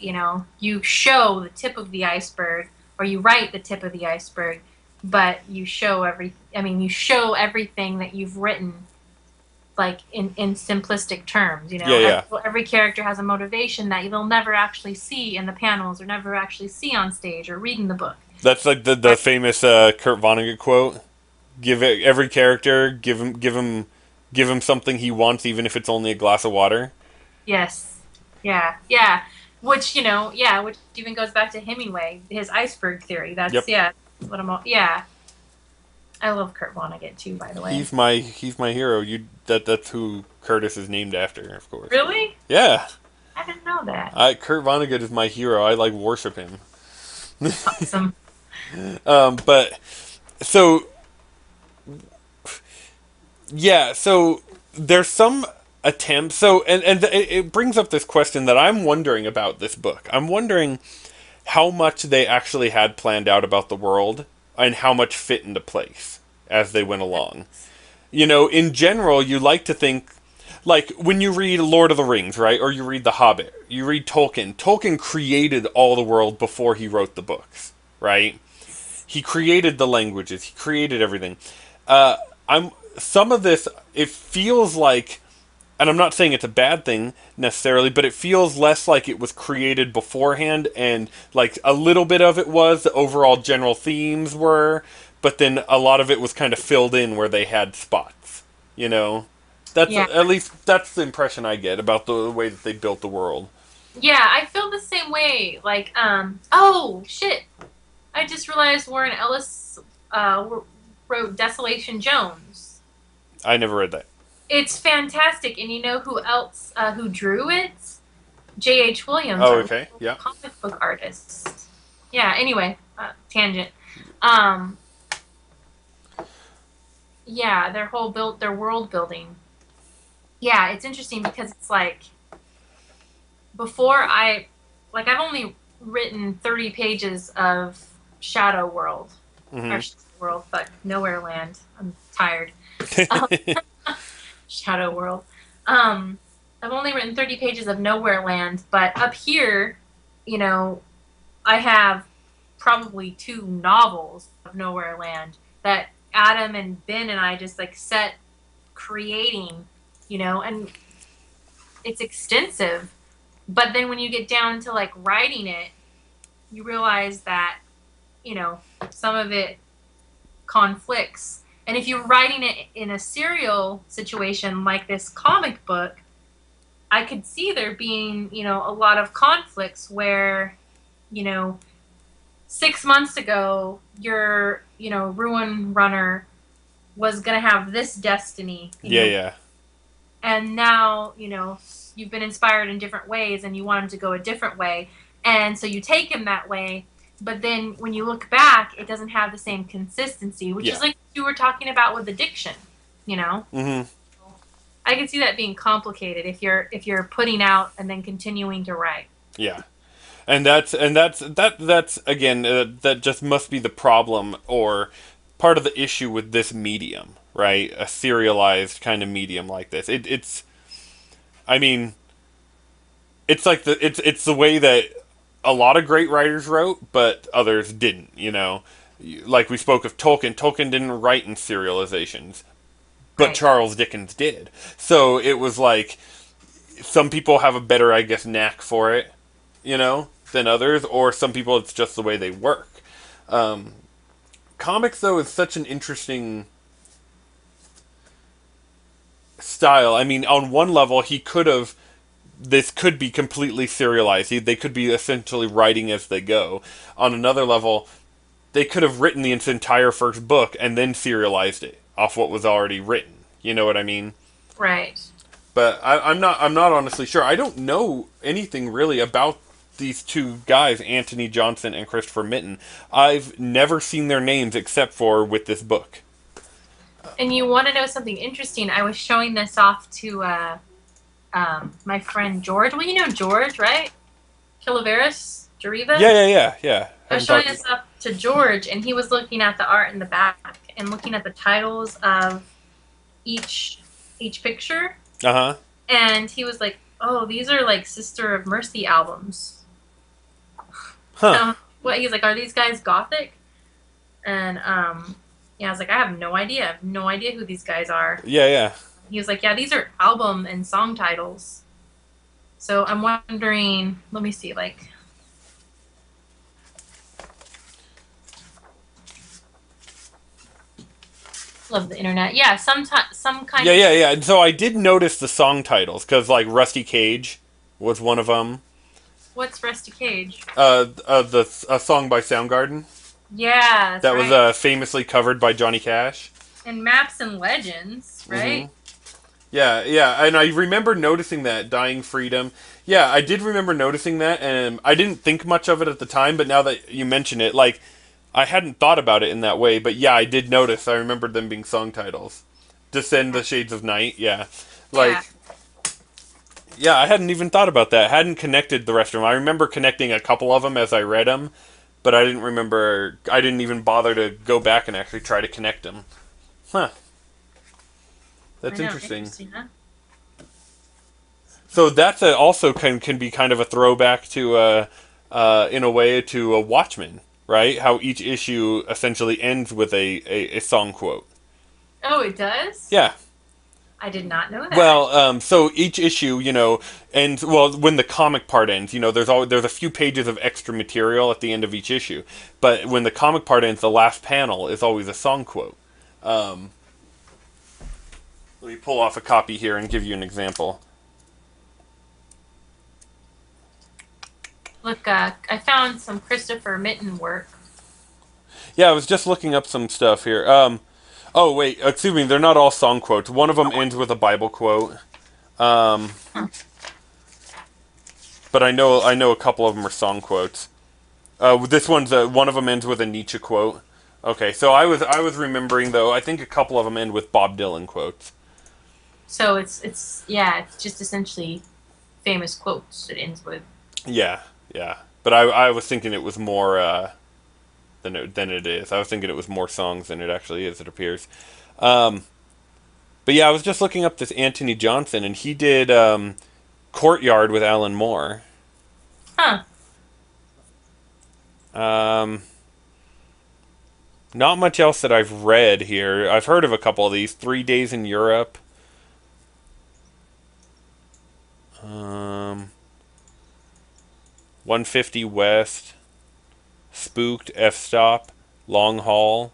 B: you show the tip of the iceberg, or you write the tip of the iceberg, but you show you show everything that you've written, like in simplistic terms,
A: Yeah.
B: Every character has a motivation that they'll never actually see in the panels, or never actually see on stage or read in the book.
A: That's like the famous Kurt Vonnegut quote. Every character, give him something he wants, even if it's only a glass of water.
B: Yes. Yeah. Which which even goes back to Hemingway, his iceberg theory. That's what I'm. Yeah. I love Kurt Vonnegut too, by the way.
A: He's my hero. That's who Curtis is named after, of course.
B: Really?
A: Yeah.
B: I didn't know that.
A: Kurt Vonnegut is my hero. I like worship him.
B: Awesome.
A: But so yeah, so there's some attempts. So and it brings up this question that I'm wondering about this book. I'm wondering how much they actually had planned out about the world and how much fit into place as they went along. In general, you like to think, like when you read Lord of the Rings, right? Or you read The Hobbit, you read Tolkien. Tolkien created all the world before he wrote the books, right? He created the languages, he created everything. Some of this, it feels like, and I'm not saying it's a bad thing necessarily, but it feels less like it was created beforehand, and like a little bit of it was, the overall general themes were, but then a lot of it was kind of filled in where they had spots, That's at least that's the impression I get about the way that they built the world.
B: Yeah, I feel the same way. Like, oh shit! I just realized Warren Ellis wrote Desolation Jones.
A: I never read that.
B: It's fantastic, and you know who else who drew it? J.H. Williams,
A: Oh,
B: our
A: okay.
B: local
A: Yeah.
B: comic book artist. Yeah. Anyway, tangent. Um, yeah, their world building. Yeah, it's interesting because it's like before I've only written 30 pages of Shadow World or
A: Mm-hmm.
B: Shadow World, fuck, Nowhere Land. I'm tired. Um, Shadow World. Um, I've only written 30 pages of Nowhere Land, but up here, you know, I have probably 2 novels of Nowhere Land that Adam and Ben and I just like set creating, and it's extensive. But then when you get down to like writing it, you realize that, some of it conflicts. And if you're writing it in a serial situation like this comic book, I could see there being, a lot of conflicts where, you know, 6 months ago, your, ruin runner was going to have this destiny in
A: Yeah,
B: your,
A: yeah.
B: and now, you've been inspired in different ways and you want him to go a different way. And so you take him that way. But then when you look back, it doesn't have the same consistency, which
A: Yeah.
B: is like you were talking about with addiction, you know?
A: Mm-hmm.
B: I can see that being complicated if you're putting out and then continuing to write.
A: Yeah. And that's again, that just must be the problem or part of the issue with this medium, right? A serialized kind of medium like this. It's I mean, it's like it's the way that a lot of great writers wrote, but others didn't. Like we spoke of Tolkien. Tolkien didn't write in serializations, but
B: Right.
A: Charles Dickens did. So it was like some people have a better, I guess, knack for it, than others, or some people it's just the way they work. Um, Comics, though, is such an interesting style. I mean, on one level, he could have. This could be completely serialized. They could be essentially writing as they go. On another level, they could have written the entire first book and then serialized it off what was already written. You know what I mean?
B: Right.
A: But I'm not honestly sure. I don't know anything really about these 2 guys, Antony Johnston and Christopher Mitten. I've never seen their names except for with this book.
B: And you want to know something interesting? I was showing this off to my friend George. Well, you know George, right? Kilaveris, Jariva.
A: Yeah.
B: I was showing this off to George, and he was looking at the art in the back and looking at the titles of each picture,
A: Uh-huh.
B: and he was like, "Oh, these are like Sister of Mercy albums."
A: Huh.
B: What he's like, "Are these guys gothic?" And yeah, I was like, "I have no idea. I have no idea who these guys are."
A: Yeah.
B: He was like, "Yeah, these are album and song titles." So I'm wondering. Let me see, like. Love the internet. Yeah, some kind of.
A: Yeah. And so I did notice the song titles, because, like, Rusty Cage was one of them.
B: What's Rusty Cage?
A: A song by Soundgarden.
B: Yeah,
A: That
B: right.
A: was famously covered by Johnny Cash.
B: And Maps and Legends, right?
A: Yeah, and I remember noticing that, Dying Freedom. Yeah, I did remember noticing that, and I didn't think much of it at the time, but now that you mention it, like, I hadn't thought about it in that way, but yeah, I did notice. I remembered them being song titles. Descend the Shades of Night, yeah. Like, yeah, I hadn't even thought about that. Hadn't connected the rest of them. I remember connecting a couple of them as I read them, but I didn't even bother to go back and actually try to connect them. Huh. That's interesting.
B: Huh?
A: So that's also can be kind of a throwback to, in a way, to a Watchmen, right? How each issue essentially ends with a song quote.
B: Oh, it does?
A: Yeah.
B: I did not know that.
A: Well, so each issue, ends, well, when the comic part ends, there's a few pages of extra material at the end of each issue, but when the comic part ends, the last panel is always a song quote. Let me pull off a copy here and give you an example.
B: Look, I found some Christopher Mitten work.
A: Yeah, I was just looking up some stuff here. Oh, wait, excuse me, they're not all song quotes. One of them ends with a Bible quote. But but I know a couple of them are song quotes. This one's one of them ends with a Nietzsche quote. Okay, so I was remembering though. I think a couple of them end with Bob Dylan quotes.
B: So it's just essentially famous quotes it ends with.
A: Yeah, yeah. But I was thinking it was more than it is. I was thinking it was more songs than it actually is. It appears. Um, but yeah, I was just looking up this Antony Johnston, and he did Courtyard with Alan Moore.
B: Huh.
A: Um, Not much else that I've read here. I've heard of a couple of these. 3 Days in Europe. Um, 150 West. Spooked. F-Stop. Long Haul.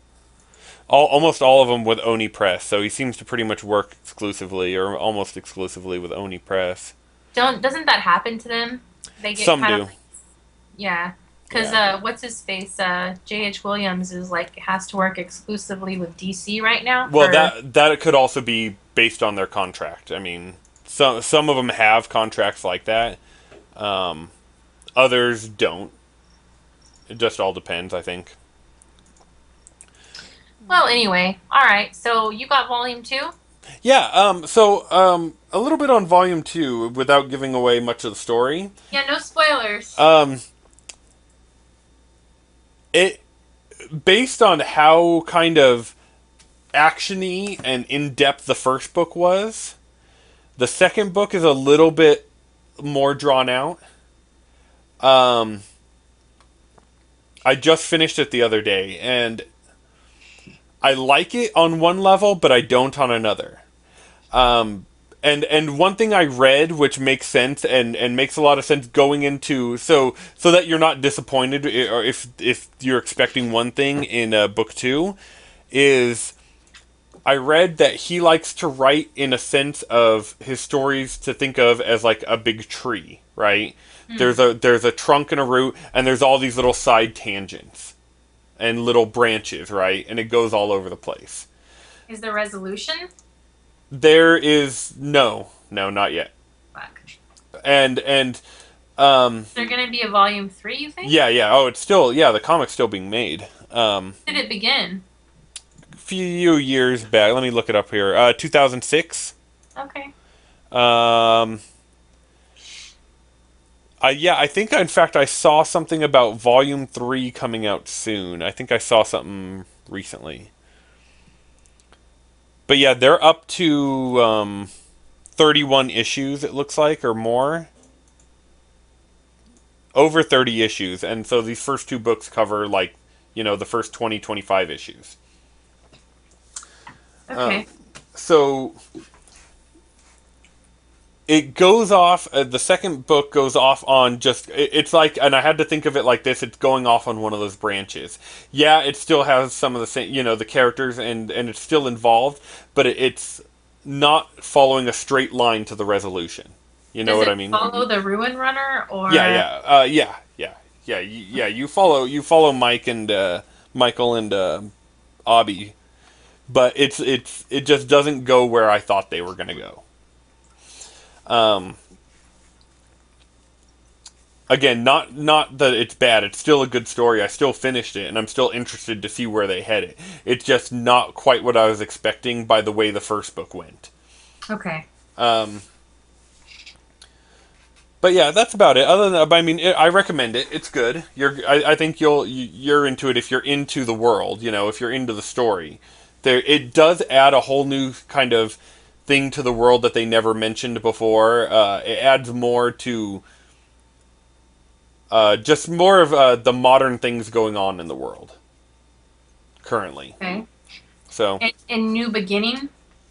A: Almost all of them with Oni Press. So he seems to pretty much work exclusively or almost exclusively with Oni Press.
B: Doesn't that happen to them? They get
A: Some
B: kind
A: do.
B: of yeah. Because
A: Yeah.
B: what's his face? J.H. Williams is like has to work exclusively with DC right now.
A: Well,
B: For
A: that could also be based on their contract. I mean, some of them have contracts like that. Um, Others don't. It just all depends, I think.
B: well, anyway, all right. So you got volume two.
A: Yeah. A little bit on volume two, without giving away much of the story.
B: Yeah, no spoilers.
A: Um, it Based on how kind of actiony and in depth the first book was. The second book is a little bit more drawn out. Um, I just finished it the other day, and I like it on one level, but I don't on another. Um, and one thing I read, which makes sense and makes a lot of sense going into so that you're not disappointed or if you're expecting one thing in book two, is I read that he likes to write in a sense of his stories to think of as like a big tree, right? There's a trunk and a root, and there's all these little side tangents and little branches, right? And it goes all over the place.
B: Is there resolution?
A: There is no, not yet.
B: Fuck.
A: And
B: Is there gonna be a volume three? You think?
A: yeah. Oh, it's still, yeah. The comic's still being made.
B: Did it begin?
A: Few years back. Let me look it up here. 2006.
B: Okay.
A: Um, I think in fact I saw something about Volume 3 coming out soon. I think I saw something recently. But yeah, they're up to 31 issues, it looks like, or more. Over 30 issues, and so these first two books cover, like, the first 20-25 issues.
B: Okay.
A: So it goes off, the second book goes off on just, it's like, and I had to think of it like this, it's going off on one of those branches. Yeah, it still has some of the same, the characters, and it's still involved, but it's not following a straight line to the resolution. You know
B: Does
A: what
B: it
A: I mean?
B: follow the Ruin Runner or?
A: Yeah. You follow Mike and Michael and Obby, but it just doesn't go where I thought they were gonna go. Again, not that it's bad. It's still a good story. I still finished it, and I'm still interested to see where they head it. It's just not quite what I was expecting by the way the first book went.
B: Okay.
A: But yeah, that's about it. Other than, I mean, I recommend it. It's good. I think you're into it if you're into the world. If you're into the story. It does add a whole new kind of thing to the world that they never mentioned before. It adds more to just more of the modern things going on in the world currently.
B: Okay.
A: So
B: And New Beginning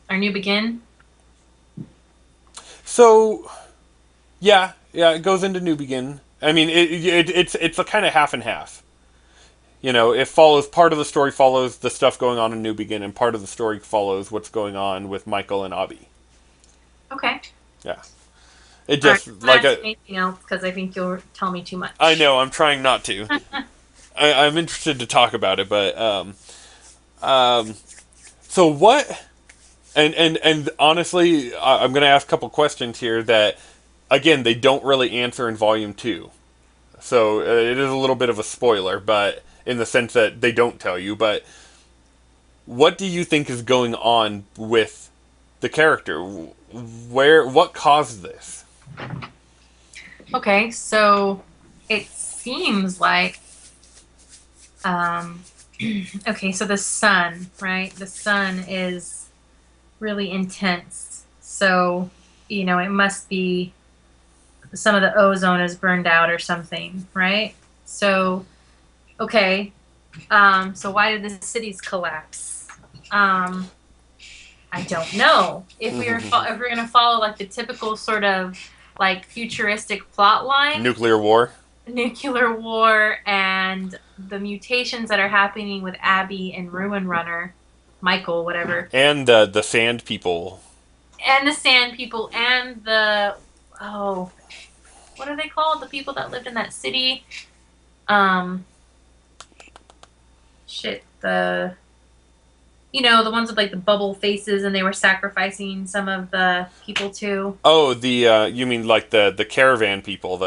B: or New Begin.
A: so yeah, it goes into New Begin. I mean, it's a kind of half and half. It follows, part of the story follows the stuff going on in New Begin, and part of the story follows what's going on with Michael and Abby.
B: Okay.
A: Yeah. It just,
B: All right,
A: like
B: not anything else because I think you'll tell me too much.
A: I know, I'm trying not to. I'm interested to talk about it, but, so what, and honestly, I'm going to ask a couple questions here that again, they don't really answer in Volume 2. So it is a little bit of a spoiler, but in the sense that they don't tell you. But what do you think is going on with the character? What caused this?
B: Okay, so it seems like, okay, so the sun, right? The sun is really intense. So, it must be some of the ozone is burned out or something, right? So, okay, so why did the cities collapse? I don't know. If we're gonna follow like the typical sort of like futuristic plot line,
A: Nuclear war.
B: nuclear war, and the mutations that are happening with Abby and Ruin Runner, Michael, whatever,
A: And the Sand People.
B: and the Sand People, and the what are they called? The people that lived in that city. The ones with like the bubble faces, and they were sacrificing some of the people too.
A: Oh, you mean like the caravan people,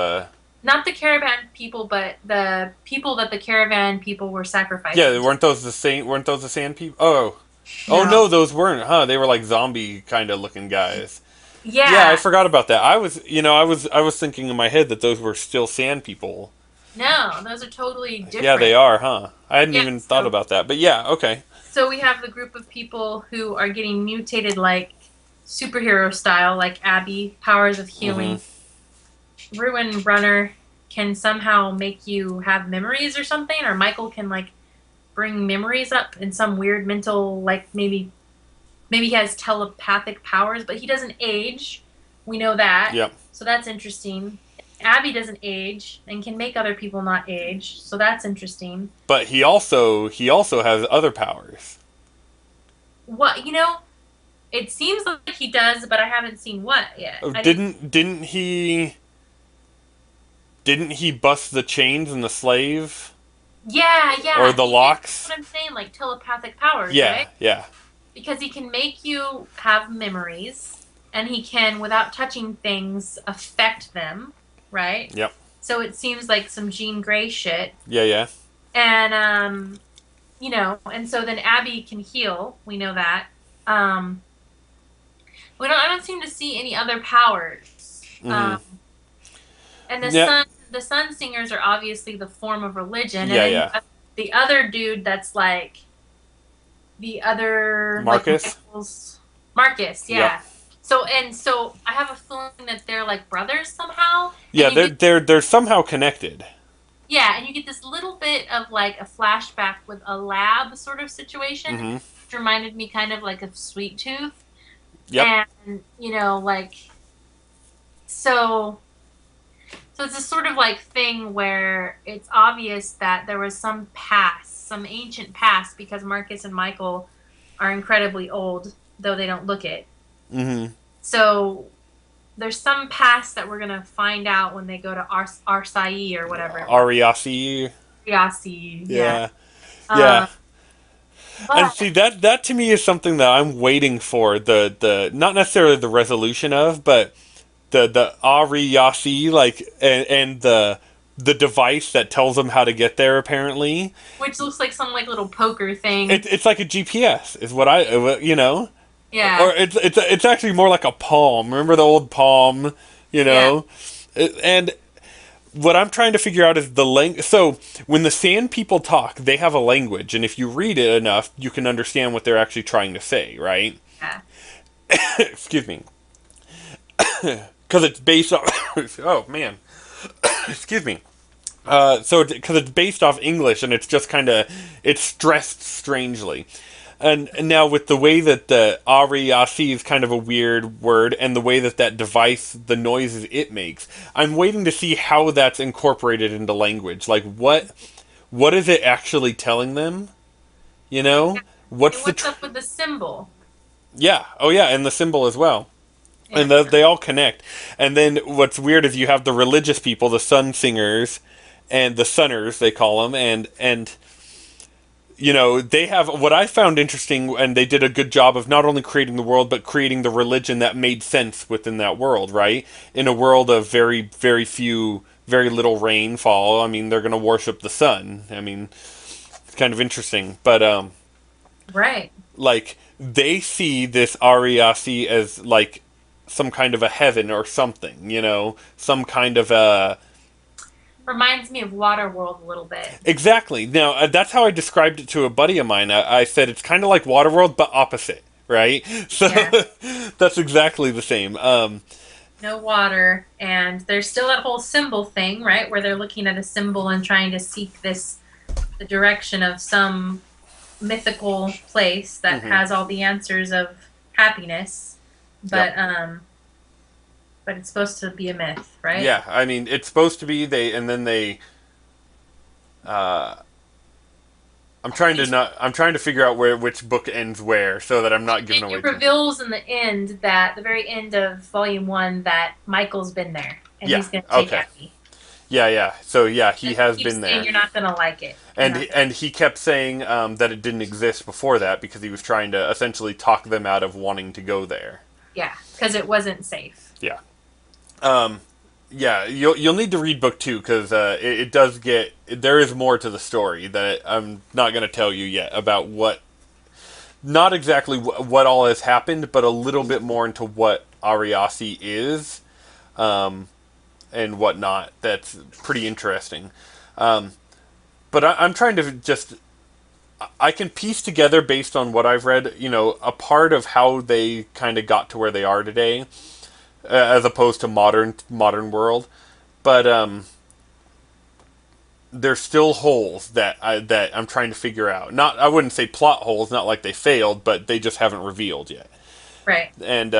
B: Not the caravan people, but the people that the caravan people were sacrificing.
A: Yeah, weren't those the Sand People? Oh.
B: No.
A: Oh no, those weren't, huh? They were like zombie kind of looking guys.
B: Yeah.
A: Yeah, I forgot about that. I was thinking in my head that those were still Sand People.
B: No, those are totally different.
A: Yeah, they are, huh? I hadn't even
B: so,
A: thought about that. But yeah, okay.
B: So we have the group of people who are getting mutated like superhero style, like Abby, powers of healing. Ruin Runner can somehow make you have memories or something, or Michael can like bring memories up in some weird mental, like maybe he has telepathic powers, but he doesn't age. We know that.
A: Yep.
B: So that's interesting. Abby doesn't age and can make other people not age, so that's interesting.
A: But he also has other powers.
B: What, it seems like he does, but I haven't seen what yet.
A: Didn't he bust the chains in the slave?
B: Yeah.
A: Or the locks?
B: That's what I'm saying, like telepathic powers,
A: Yeah,
B: right?
A: yeah.
B: Because he can make you have memories, and he can, without touching things, affect them, right?
A: Yep.
B: So it seems like some Jean Grey shit.
A: Yeah.
B: And, and so then Abby can heal. We know that. I don't seem to see any other powers. And the Sun Singers are obviously the form of religion.
A: Yeah.
B: The other dude that's like the other
A: Marcus.
B: Like Marcus, yeah.
A: Yep.
B: So I have a feeling that they're like brothers somehow.
A: Yeah, they're somehow connected.
B: Yeah, and you get this little bit of like a flashback with a lab sort of situation, which reminded me kind of like of Sweet Tooth.
A: Yep.
B: And so it's a sort of like thing where it's obvious that there was some ancient past, because Marcus and Michael are incredibly old, though they don't look it. So there's some past that we're going to find out when they go to Arsai or whatever.
A: Ariasi.
B: Yeah.
A: Yeah. And see, that to me is something that I'm waiting for, the not necessarily the resolution of, but the Ariasi, like, and the device that tells them how to get there, apparently.
B: Which looks like some like little poker thing.
A: It's like a GPS, is what
B: Yeah.
A: Or it's actually more like a palm. Remember the old palm, Yeah. And what I'm trying to figure out is the language. So when the Sand People talk, they have a language, and if you read it enough, you can understand what they're actually trying to say, right?
B: Yeah.
A: Excuse me. Because it's based off... oh, man. Excuse me. Because it's based off English, and it's just kind of... It's stressed strangely. And now with the way that the Ariasi is kind of a weird word, and the way that device, the noises it makes, I'm waiting to see how that's incorporated into language. Like, what is it actually telling them? What's
B: up with the symbol?
A: Yeah. Oh, yeah, and the symbol as well.
B: Yeah.
A: And they all connect. And then what's weird is you have the religious people, the Sun Singers, and the Sunners, they call them, and they have what I found interesting, and they did a good job of not only creating the world, but creating the religion that made sense within that world, right? In a world of very, very few, very little rainfall, I mean, they're going to worship the sun. I mean, it's kind of interesting. But,
B: Right.
A: like, they see this Ariasi as, like, some kind of a heaven or something, some kind of a...
B: Reminds me of Waterworld a little bit.
A: Exactly. Now, that's how I described it to a buddy of mine. I said it's kind of like Waterworld, but opposite, right? So
B: Yeah.
A: that's exactly the same.
B: No water, and there's still that whole symbol thing, right? Where they're looking at a symbol and trying to seek the direction of some mythical place that has all the answers of happiness. But
A: Yep.
B: but it's supposed to be a myth, right?
A: Yeah, I mean, it's supposed to be and then they. Uh, I'm trying to figure out which book ends where, so that I'm not giving away.
B: It reveals in the end that the very end of Volume 1 that Michael's been there and
A: Yeah.
B: he's going to take
A: Okay.
B: Abby.
A: Yeah, yeah. So yeah, he has
B: Keeps
A: been
B: saying
A: there.
B: you're not going to like it.
A: And he kept saying that it didn't exist before that because he was trying to essentially talk them out of wanting to go there.
B: Yeah, because it wasn't safe.
A: Yeah. Yeah, you'll need to read book 2 because it does there is more to the story that I'm not going to tell you yet about not exactly what all has happened, but a little bit more into what Ariasi is, and whatnot. That's pretty interesting. But I'm trying to I can piece together based on what I've read, a part of how they kind of got to where they are today, as opposed to modern world. But there's still holes that I'm trying to figure out. Not, I wouldn't say plot holes, not like they failed, but they just haven't revealed yet.
B: Right.
A: And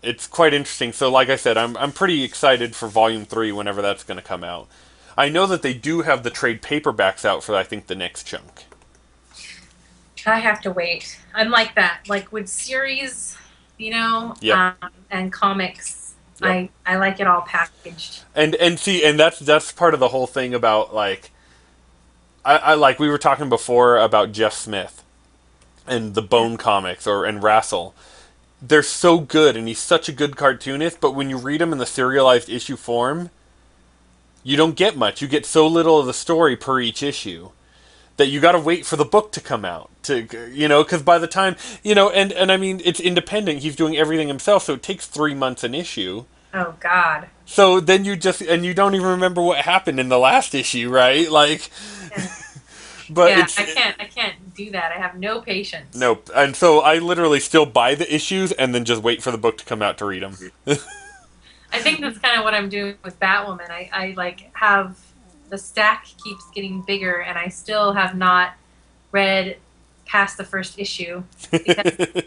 A: it's quite interesting. So, like I said, I'm pretty excited for Volume 3 whenever that's going to come out. I know that they do have the trade paperbacks out for, I think, the next chunk.
B: I have to wait. I'm like that. Like with series,
A: Yep.
B: And comics,
A: Yep.
B: I like it all packaged.
A: And see, and that's part of the whole thing about, like, I like, we were talking before about Jeff Smith and the Bone comics and Rassel. They're so good, and he's such a good cartoonist, but when you read them in the serialized issue form, you don't get much. You get so little of the story per each issue that you got to wait for the book to come out because by the time and I mean, it's independent. He's doing everything himself, so it takes 3 months an issue.
B: Oh God.
A: So then you don't even remember what happened in the last issue, right? Like,
B: Yeah.
A: but
B: Yeah,
A: it's,
B: I can't do that. I have no patience.
A: nope. And so I literally still buy the issues and then just wait for the book to come out to read them.
B: I think that's kind of what I'm doing with Batwoman. I like have the stack keeps getting bigger, and I still have not read past the first issue because,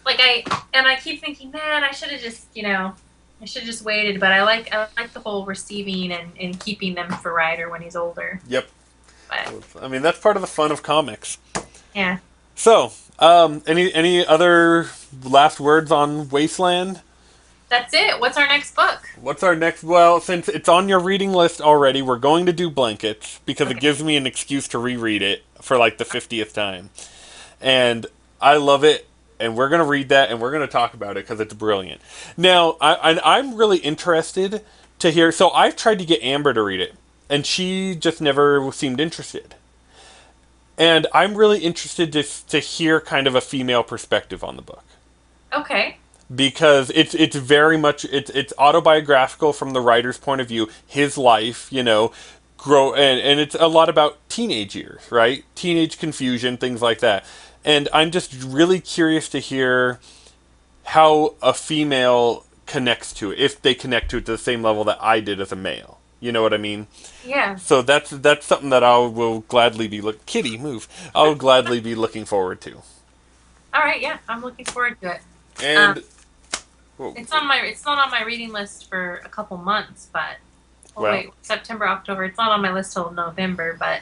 B: like, I keep thinking, man, I should have just I should have just waited. But I like the whole receiving and keeping them for Ryder when he's older.
A: Yep.
B: But
A: I mean, that's part of the fun of comics.
B: yeah.
A: So, any other last words on Wasteland?
B: That's it. What's our next book?
A: What's our next? Well, since it's on your reading list already, we're going to do Blankets because it gives me an excuse to reread it for like the 50th time. And I love it, and we're going to read that, and we're going to talk about it because it's brilliant. Now, I'm really interested to hear. So I've tried to get Amber to read it, and she just never seemed interested. And I'm really interested to hear kind of a female perspective on the book.
B: Okay.
A: Because it's very much it's autobiographical from the writer's point of view, his life, grow and it's a lot about teenage years, right? Teenage confusion, things like that. And I'm just really curious to hear how a female connects to it, if they connect to it to the same level that I did as a male. You know what I mean?
B: Yeah.
A: So that's something that I will gladly be Kitty, move. I'll gladly be looking forward to.
B: All right. Yeah, I'm looking forward to it.
A: And
B: it's not on my reading list for a couple months, but wait, September, October. It's not on my list till November, but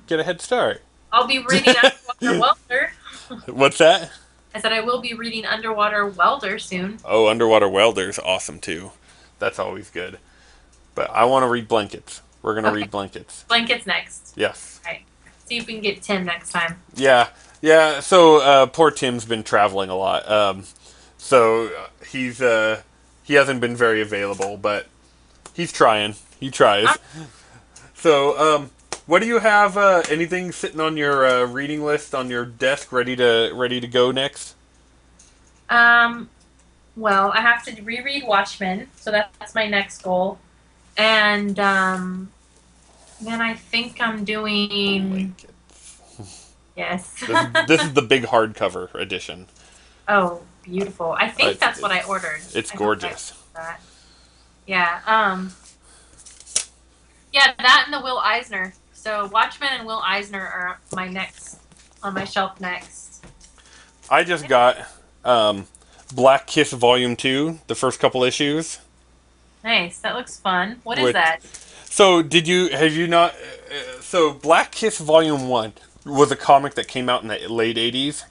A: get a head start.
B: I'll be reading Underwater Welder.
A: What's that?
B: I said I will be reading Underwater Welder soon.
A: Oh, Underwater Welder's awesome too. That's always good. But I want to read Blankets. We're gonna read Blankets.
B: Blankets next.
A: Yes.
B: Right. See if we can get Tim next time.
A: Yeah, yeah. So poor Tim's been traveling a lot. So he hasn't been very available, but he's trying. He tries. So what do you have? Anything sitting on your reading list on your desk, ready to go next?
B: Um, well, I have to reread Watchmen, so that's my next goal. And then I think I'm doing
A: Link.
B: yes.
A: This is the big hardcover edition.
B: Oh, beautiful. I think
A: It's,
B: that's what I
A: it's
B: ordered.
A: it's
B: I hope I ordered
A: gorgeous.
B: that. Yeah. Yeah, that and the Will Eisner. So Watchmen and Will Eisner are my next on my shelf next.
A: I just got um, Black Kiss Volume 2, the first couple issues.
B: Nice. That looks fun. What is
A: With
B: that?
A: so did you have you not? So Black Kiss Volume 1 was a comic that came out in the late '80s.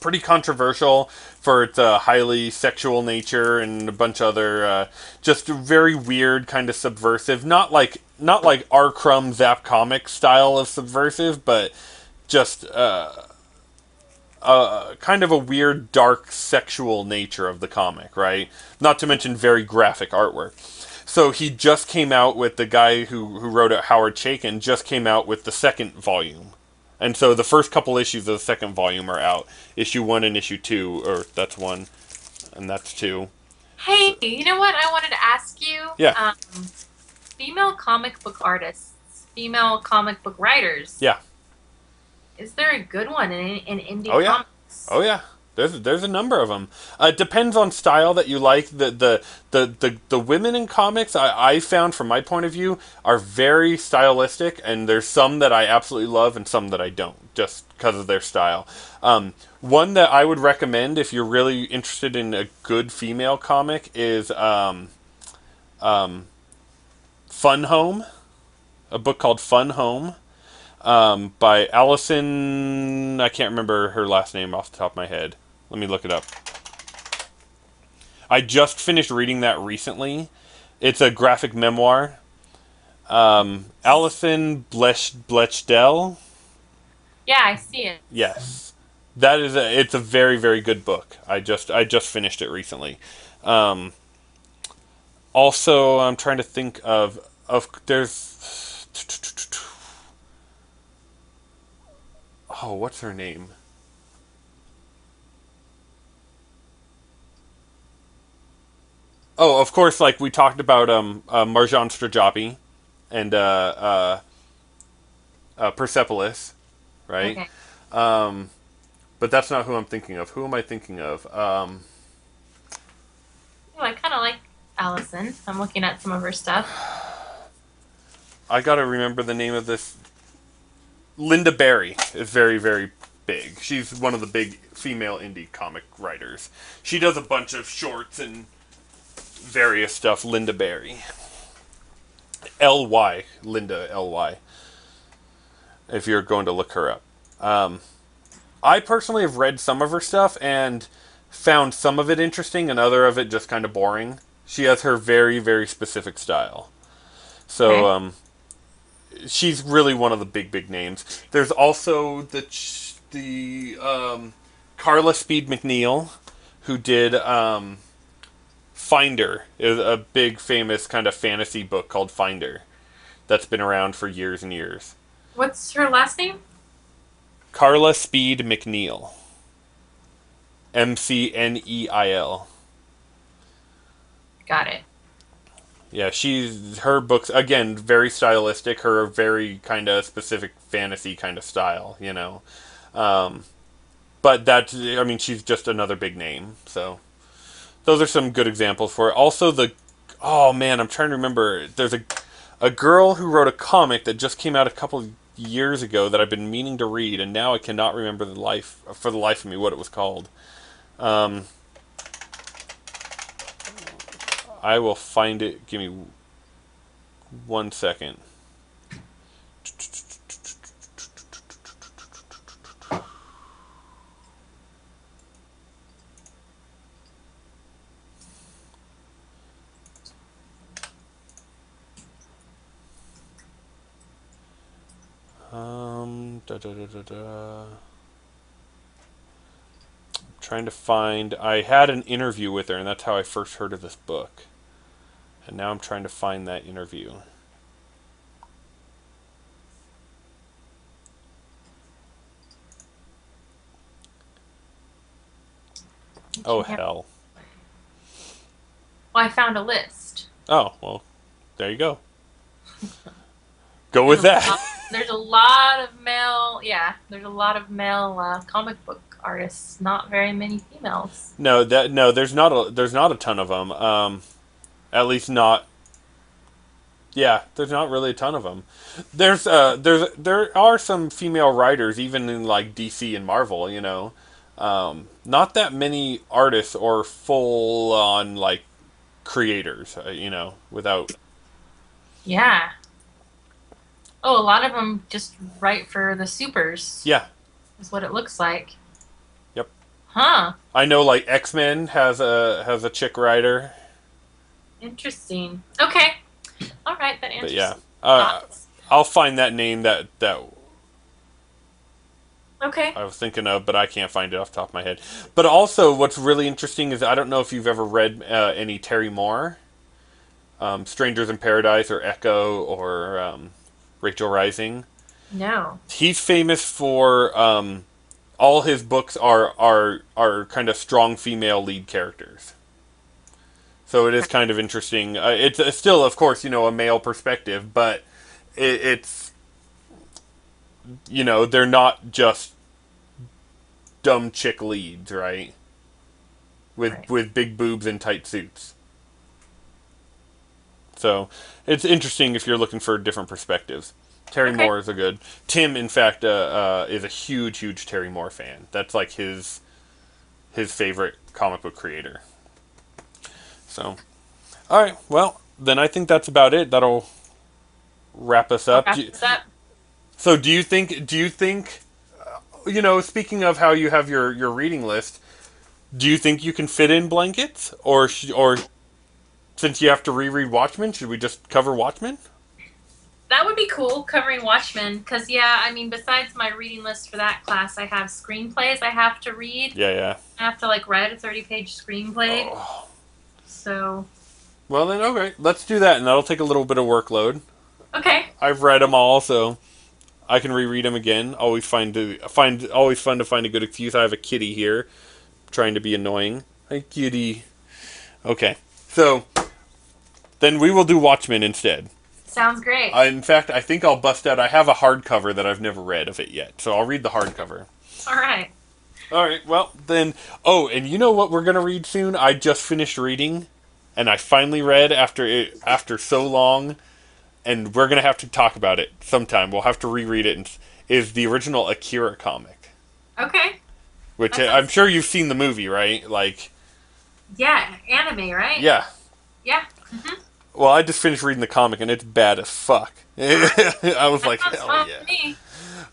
A: Pretty controversial for its highly sexual nature and a bunch of other just very weird kind of subversive. Not like R. Crumb Zap comic style of subversive, but just kind of a weird, dark, sexual nature of the comic, right? Not to mention very graphic artwork. So he just came out with the guy who wrote it, Howard Chaykin, just came out with the second volume. And so the first couple issues of the second volume are out. Issue 1 and issue 2, or that's 1, and that's 2.
B: Hey, you know what I wanted to ask you?
A: Yeah,
B: Female comic book artists, female comic book writers.
A: yeah.
B: Is there a good one in indie
A: Oh, yeah.
B: comics?
A: Oh, yeah. There's a number of them. It depends on style that you like. The women in comics I found from my point of view are very stylistic, and there's some that I absolutely love and some that I don't, just because of their style. One that I would recommend if you're really interested in a good female comic is Fun Home, a book called Fun Home. By Allison. I can't remember her last name off the top of my head. Let me look it up. I just finished reading that recently. It's a graphic memoir. Allison Blechdel.
B: Yeah, I see it.
A: Yes, it's a very very good book. I just finished it recently. Um, Also, I'm trying to think of there's oh, what's her name? Oh, of course, like we talked about Marjan Strajabi and Persepolis, right?
B: Okay.
A: Um, but that's not who I'm thinking of. Who am I thinking of?
B: Oh, I kind of like Allison. I'm looking at some of her stuff.
A: I gotta remember the name of this. Linda Barry is very, very big. She's one of the big female indie comic writers. She does a bunch of shorts and various stuff. Linda Barry. L.Y. Linda L.Y. If you're going to look her up. I personally have read some of her stuff and found some of it interesting and other of it just kind of boring. She has her very, very specific style. So,
B: Okay.
A: she's really one of the big, big names. There's also the Carla Speed McNeil, who did Finder, is a big, famous kind of fantasy book called Finder that's been around for years and years.
B: What's her last name?
A: Carla Speed McNeil. McNeil.
B: Got it.
A: Yeah, her books again very stylistic. Her very kind of specific fantasy kind of style, you know. Um, but I mean, she's just another big name. So those are some good examples for it. Also, oh man, I'm trying to remember. There's a girl who wrote a comic that just came out a couple years ago that I've been meaning to read, and now I cannot remember for the life of me what it was called. Um, I will find it. Give me 1 second. Da, da, da, da, da. Trying to find. I had an interview with her, and that's how I first heard of this book. And now I'm trying to find that interview. Oh, hell.
B: Well, I found a list.
A: Oh, well, there you go. Go with that.
B: There's a lot of male, there's a lot of male comic book artists, not very many females.
A: No, there's not a ton of them. At least not. Yeah, there's not really a ton of them. There are some female writers even in like DC and Marvel. Not that many artists or full on like creators. Without.
B: Yeah. Oh, a lot of them just write for the supers.
A: Yeah.
B: Is what it looks like.
A: Yep.
B: Huh.
A: I know like X-Men has a chick writer.
B: Interesting. Okay. All right, that answers.
A: But yeah, I'll find that name that
B: okay.
A: I was thinking of, but I can't find it off the top of my head. But also, what's really interesting is I don't know if you've ever read any Terry Moore, Strangers in Paradise or Echo or Rachel Rising.
B: No.
A: He's famous for all his books are kind of strong female lead characters. So it is kind of interesting. It's still, of course, a male perspective, but it's they're not just dumb chick leads, right? With big boobs and tight suits. So it's interesting if you're looking for different perspectives. Terry Moore is a good. Tim, in fact, is a huge Terry Moore fan. That's like his favorite comic book creator. So, all right. Well, then I think that's about it. That'll wrap us up. So, do you think? Speaking of how you have your reading list, do you think you can fit in blankets, or since you have to reread Watchmen, should we just cover Watchmen?
B: That would be cool, covering Watchmen, because, besides my reading list for that class, I have screenplays I have to read.
A: Yeah.
B: I have to, write a 30-page screenplay.
A: Oh.
B: So.
A: Well, then, okay. Let's do that, and that'll take a little bit of workload.
B: Okay.
A: I've read them all, so I can reread them again. Always fun to find a good excuse. I have a kitty here, trying to be annoying. Hi, kitty. Okay. So, then we will do Watchmen instead.
B: Sounds great.
A: In fact, I think I'll bust out. I have a hardcover that I've never read of it yet, so I'll read the hardcover.
B: All right.
A: All right. Well, then. Oh, and you know what we're gonna read soon? I just finished reading, and I finally read after so long, and we're gonna have to talk about it sometime. We'll have to reread it. And is the original Akira comic?
B: Okay.
A: Which I'm sure you've seen the movie, right?
B: Yeah, anime, right?
A: Yeah.
B: Yeah. Mm-hmm.
A: Well, I just finished reading the comic, and it's bad as fuck. I was like, hell yeah.
B: Me.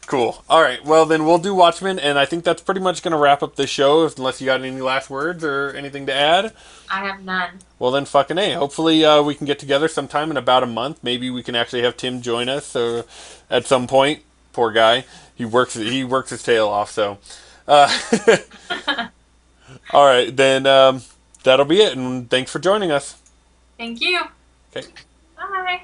A: Cool. All right. Well, then we'll do Watchmen, and I think that's pretty much going to wrap up this show, unless you got any last words or anything to add.
B: I have none.
A: Well, then fucking A. Hopefully we can get together sometime in about a month. Maybe we can actually have Tim join us at some point. Poor guy. He works his tail off, so. All right. Then that'll be it, and thanks for joining us.
B: Thank you.
A: Okay.
B: Bye.